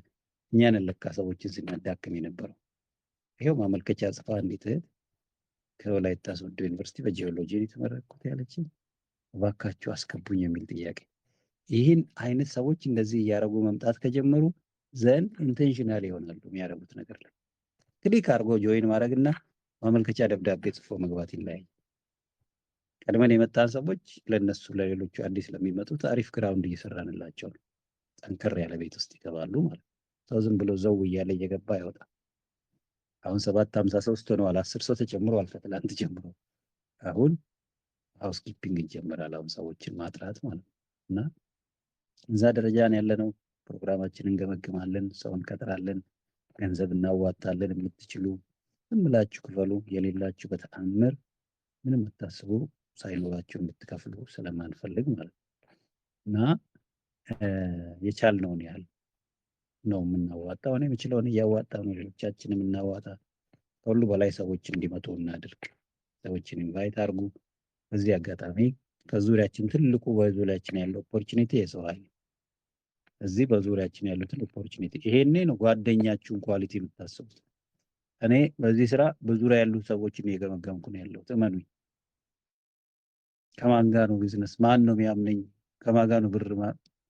እኛንን ለካ ሰዎችን ስናዳክም የነበረው ይሄው ማመልከቻ ጽፋ እንዴት ከወላይታ ሶዶ ዩኒቨርሲቲ በጂኦሎጂ የተመረቅኩት ያለችኝ እባካችሁ አስገቡኝ የሚል ጥያቄ። ይህን አይነት ሰዎች እንደዚህ እያደረጉ መምጣት ከጀመሩ ዘንድ ኢንቴንሽናል ይሆናሉ የሚያደርጉት ነገር ላይ ክሊክ አድርጎ ጆይን ማድረግና ማመልከቻ ደብዳቤ ጽፎ መግባት ይለያል። ቀድመን የመጣን ሰዎች ለነሱ ለሌሎቹ አዲስ ለሚመጡት አሪፍ ግራውንድ እየሰራንላቸው ነው። ጠንከር ያለ ቤት ውስጥ ይገባሉ ማለት ነው። ሰው ዝም ብሎ ዘው እያለ እየገባ አይወጣም። አሁን 753 ሆነዋል። 10 ሰው ተጨምሯል ከትላንት ጀምሮ። አሁን ሃውስኪፒንግ ይጀምራል። አሁን ሰዎችን ማጥራት ማለት ነው። እና እዛ ደረጃ ነው ያለነው። ፕሮግራማችንን እንገመግማለን፣ ሰው እንቀጥራለን፣ ገንዘብ እናዋጣለን። የምትችሉ ዝም ብላችሁ ክፈሉ፣ የሌላችሁ በተአምር ምንም አታስቡ ሳይኖራችሁ እንድትከፍሉ ስለማንፈልግ ማለት ነው። እና የቻልነውን ያህል ነው የምናዋጣው። እኔ የምችለውን እያዋጣው ነው፣ ሌሎቻችንም እናዋጣ። ከሁሉ በላይ ሰዎች እንዲመጡ እናድርግ። ሰዎችን ኢንቫይት አድርጉ። በዚህ አጋጣሚ ከዙሪያችን ትልቁ በዙሪያችን ያለው ኦፖርቹኒቲ የሰው ኃይል። እዚህ በዙሪያችን ያሉትን ኦፖርቹኒቲ ይሄኔ ነው ጓደኛችሁን ኳሊቲ የምታስቡት። እኔ በዚህ ስራ በዙሪያ ያሉ ሰዎችን እየገመገምኩ ነው ያለሁት። እመኑኝ። ከማን ጋር ነው ቢዝነስ፣ ማን ነው የሚያምነኝ፣ ከማን ጋር ነው ብር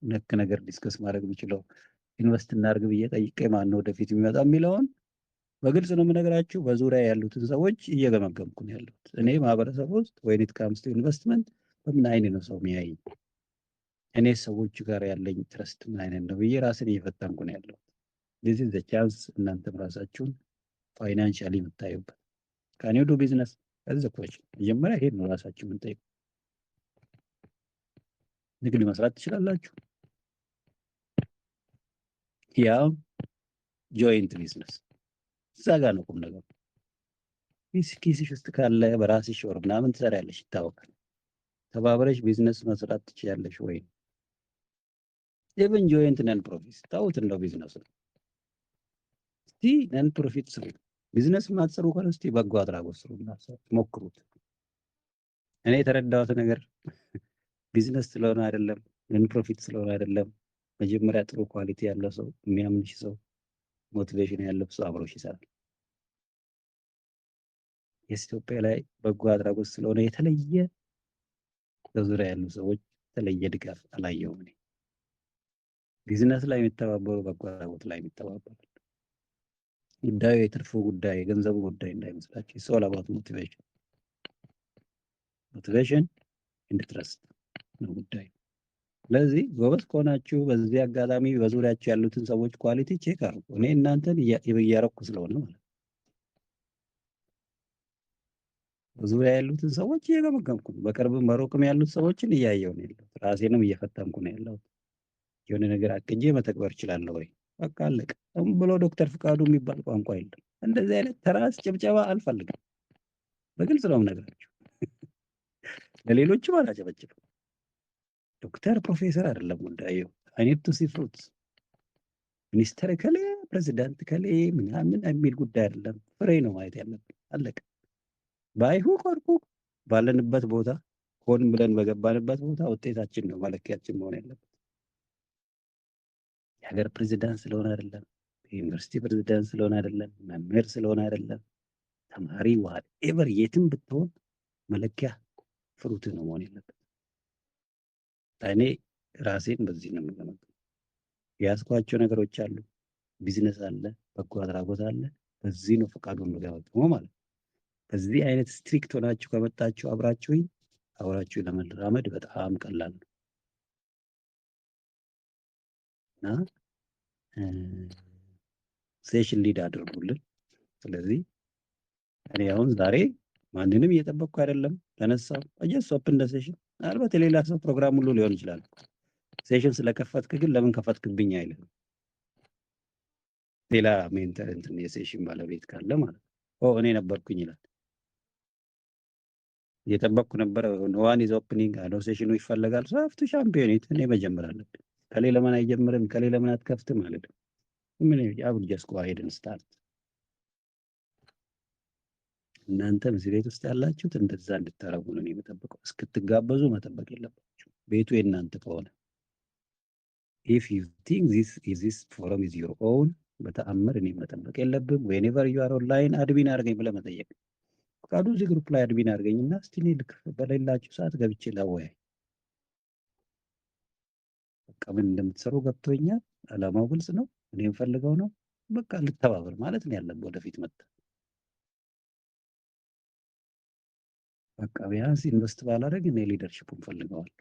ነክ ነገር ዲስከስ ማድረግ የምችለው፣ ኢንቨስት እናድርግ ብዬ ጠይቄ ማን ነው ወደፊት የሚመጣ የሚለውን በግልጽ ነው የምነግራችሁ። በዙሪያ ያሉትን ሰዎች እየገመገምኩ ነው ያለሁት። እኔ ማህበረሰብ ውስጥ when it comes to ኢንቨስትመንት በምን አይነት ነው ሰው የሚያየኝ፣ እኔ ሰዎቹ ጋር ያለኝ ትረስት ምን አይነት ነው ብዬ ራስን እየፈተንኩ ነው ያለሁት። this is the chance እናንተም ራሳችሁን ፋይናንሻሊ የምታዩበት ካን ዩ ዱ ቢዝነስ as a question። መጀመሪያ ይሄን ነው ራሳችሁ የምንጠይቀው። ንግድ መስራት ትችላላችሁ? ያው ጆይንት ቢዝነስ እዛ ጋር ነው ቁም ነገሩ። ኪስሽ ውስጥ ካለ በራስሽ ወር ምናምን ትሰሪያለሽ፣ ይታወቃል። ተባብረሽ ቢዝነስ መስራት ትችያለሽ ወይ? ኢቭን ጆይንት ነን ፕሮፊት ታውት እንደው ቢዝነስ ነው። እስቲ ነን ፕሮፊት ስሩ። ቢዝነስ ማትሰሩ ከሆነ እስቲ በጎ አድራጎት ስሩ እና ሞክሩት። እኔ የተረዳሁት ነገር ቢዝነስ ስለሆነ አይደለም፣ ነን ፕሮፊት ስለሆነ አይደለም። መጀመሪያ ጥሩ ኳሊቲ ያለው ሰው፣ የሚያምንሽ ሰው፣ ሞቲቬሽን ያለው ሰው አብሮሽ ይሰራል። የኢትዮጵያ ላይ በጎ አድራጎት ስለሆነ የተለየ በዙሪያ ያሉ ሰዎች የተለየ ድጋፍ አላየሁም። እኔ ቢዝነስ ላይ የሚተባበሩ በጎ አድራጎት ላይ የሚተባበሩ ጉዳዩ የትርፉ ጉዳይ የገንዘቡ ጉዳይ እንዳይመስላችሁ። ኢትስ ኦል አባውት ሞቲቬሽን ኤንድ ትረስት ነው ጉዳዩ። ስለዚህ ጎበዝ ከሆናችሁ በዚህ አጋጣሚ በዙሪያችሁ ያሉትን ሰዎች ኳሊቲ ቼክ አድርጉ። እኔ እናንተን እያረኩ ስለሆነ ማለት በዙሪያ ያሉትን ሰዎች እየገመገምኩ ነው። በቅርብም በሩቅም ያሉት ሰዎችን እያየሁ ነው ያለሁት። ራሴንም እየፈተንኩ ነው ያለሁት። የሆነ ነገር አቅጄ መተግበር እችላለሁ ወይ? በቃ አለቀ። ዝም ብሎ ዶክተር ፍቃዱ የሚባል ቋንቋ የለም። እንደዚህ አይነት ተራስ ጭብጨባ አልፈልግም። በግልጽ ነው የምነግራችሁ። ለሌሎችም አላጨበጭብም። ዶክተር ፕሮፌሰር አይደለም ጉዳዩ። አይ ኒድ ቱ ሲ ፍሩትስ። ሚኒስተር ከሌ ፕሬዚዳንት ከሌ ምናምን የሚል ጉዳይ አይደለም። ፍሬ ነው ማየት ያለብን። አለቀ። ባይሁ ቆርቁ ባለንበት ቦታ ሆን ብለን በገባንበት ቦታ ውጤታችን ነው መለኪያችን መሆን ያለበት። የሀገር ፕሬዚዳንት ስለሆነ አይደለም፣ የዩኒቨርሲቲ ፕሬዚዳንት ስለሆነ አይደለም፣ መምህር ስለሆነ አይደለም፣ ተማሪ ዋትኤቨር የትም ብትሆን መለኪያ ፍሩት ነው መሆን ያለበት። እኔ ራሴን በዚህ ነው የምገመገመው። የያዝኳቸው ነገሮች አሉ፣ ቢዝነስ አለ፣ በጎ አድራጎት አለ። በዚህ ነው ፈቃዱን የምገመገመው ማለት ነው። በዚህ አይነት ስትሪክት ሆናችሁ ከመጣችሁ አብራችሁኝ ለመራመድ በጣም ቀላል ነው እና ሴሽን ሊድ አድርጉልን። ስለዚህ እኔ አሁን ዛሬ ማንንም እየጠበቅኩ አይደለም። ተነሳው አጀስ ኦፕን ደ ሴሽን። ምናልባት የሌላ ሰው ፕሮግራም ሁሉ ሊሆን ይችላል። ሴሽን ስለከፈትክ ግን ለምን ከፈትክብኝ አይልም። ሌላ ሜንተር እንትን የሴሽን ባለቤት ካለ ማለት ነው እኔ ነበርኩኝ ይላል። እየጠበቅኩ ነበረ። ዋን ኢዝ ኦፕኒንግ አዶ ሴሽኑ ይፈለጋል። ሶፍቱ ሻምፒዮኒት እኔ መጀመር አለብኝ። ከሌ ለምን አይጀምርም? ከሌ ለምን አትከፍትም? ማለት ነው። ምን አቡል ጀስት ጎ አሄድ ኤንድ ስታርት። እናንተም እዚህ ቤት ውስጥ ያላችሁት እንደዛ እንድታረጉ ነው የምጠብቀው። እስክትጋበዙ መጠበቅ የለባችሁ። ቤቱ የእናንተ ከሆነ if you think this forum is your own በተአምር እኔ መጠበቅ የለብም። whenever you are online አድሚን አድርገኝ ብለህ መጠየቅ። ፈቃዱ እዚህ ግሩፕ ላይ አድሚን አድርገኝና እስቲ እኔ ልክ በሌላችሁ ሰዓት ገብቼ ላወያይ። በቃ ምን እንደምትሰሩ ገብቶኛል። አላማው ግልጽ ነው። እኔ የምፈልገው ነው። በቃ ልተባበር ማለት ነው ያለብህ። ወደፊት መጣ በቃ ቢያንስ ኢንቨስት ባላደርግ እኔ ሊደርሺፑን ፈልገዋለሁ፣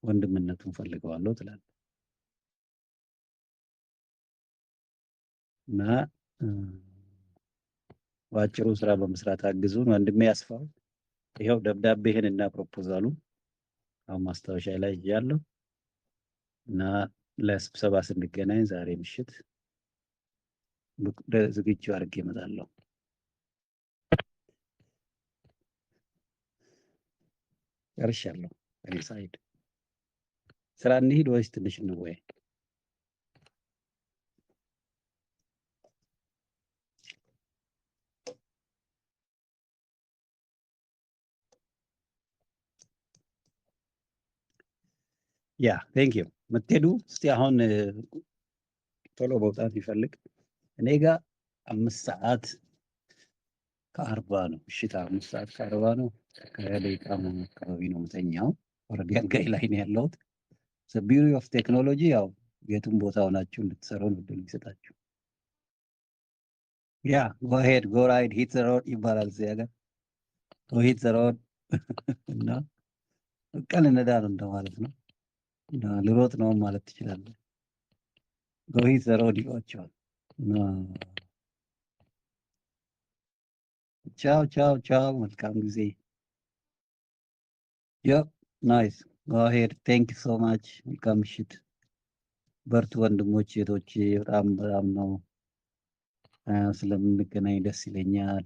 ወንድምነቱን ፈልገዋለሁ ትላለህ እና በአጭሩ ስራ በመስራት አግዙን። ወንድሜ ያስፋው ይኸው ደብዳቤህን እና ፕሮፖዛሉን አሁን ማስታወሻ ላይ ያለው እና ለስብሰባ ስንገናኝ ዛሬ ምሽት ዝግጁ አድርጌ እመጣለሁ። ጨርሻለሁ። እኔ ሳይድ ስራ እንሂድ ወይስ ትንሽ እንወያይ? ያ ቴንክ ዩ የምትሄዱ እስቲ አሁን ቶሎ መውጣት ይፈልግ እኔ ጋር 5:40 ነው። ምሽት 5:40 ነው። ከደቂቃ አካባቢ ነው የምተኛው። ኦልሬዲ አልጋይ ላይ ነው ያለሁት። ቢዩቲ ኦፍ ቴክኖሎጂ ያው የቱም ቦታ ሆናችሁ እንድትሰሩ ነው እድል የሚሰጣችሁ። ያ ጎ ሄድ ጎ ራይድ ሂት ዘ ሮድ ይባላል እዚህ ሀገር። ጎ ሂት ዘ ሮድ እና ቀን ነዳ ነው እንደማለት ነው። ልሮጥ ነው ማለት ትችላለህ። ጎ ሂት ዘ ሮድ ይሏቸዋል። ቻው ቻው ቻው። መልካም ጊዜ። Yep, nice. Go ahead. Thank you so much. መልካም ምሽት። በርቱ ወንድሞች እህቶቼ። በጣም ነው ስለምንገናኝ ደስ ይለኛል።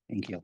Thank you.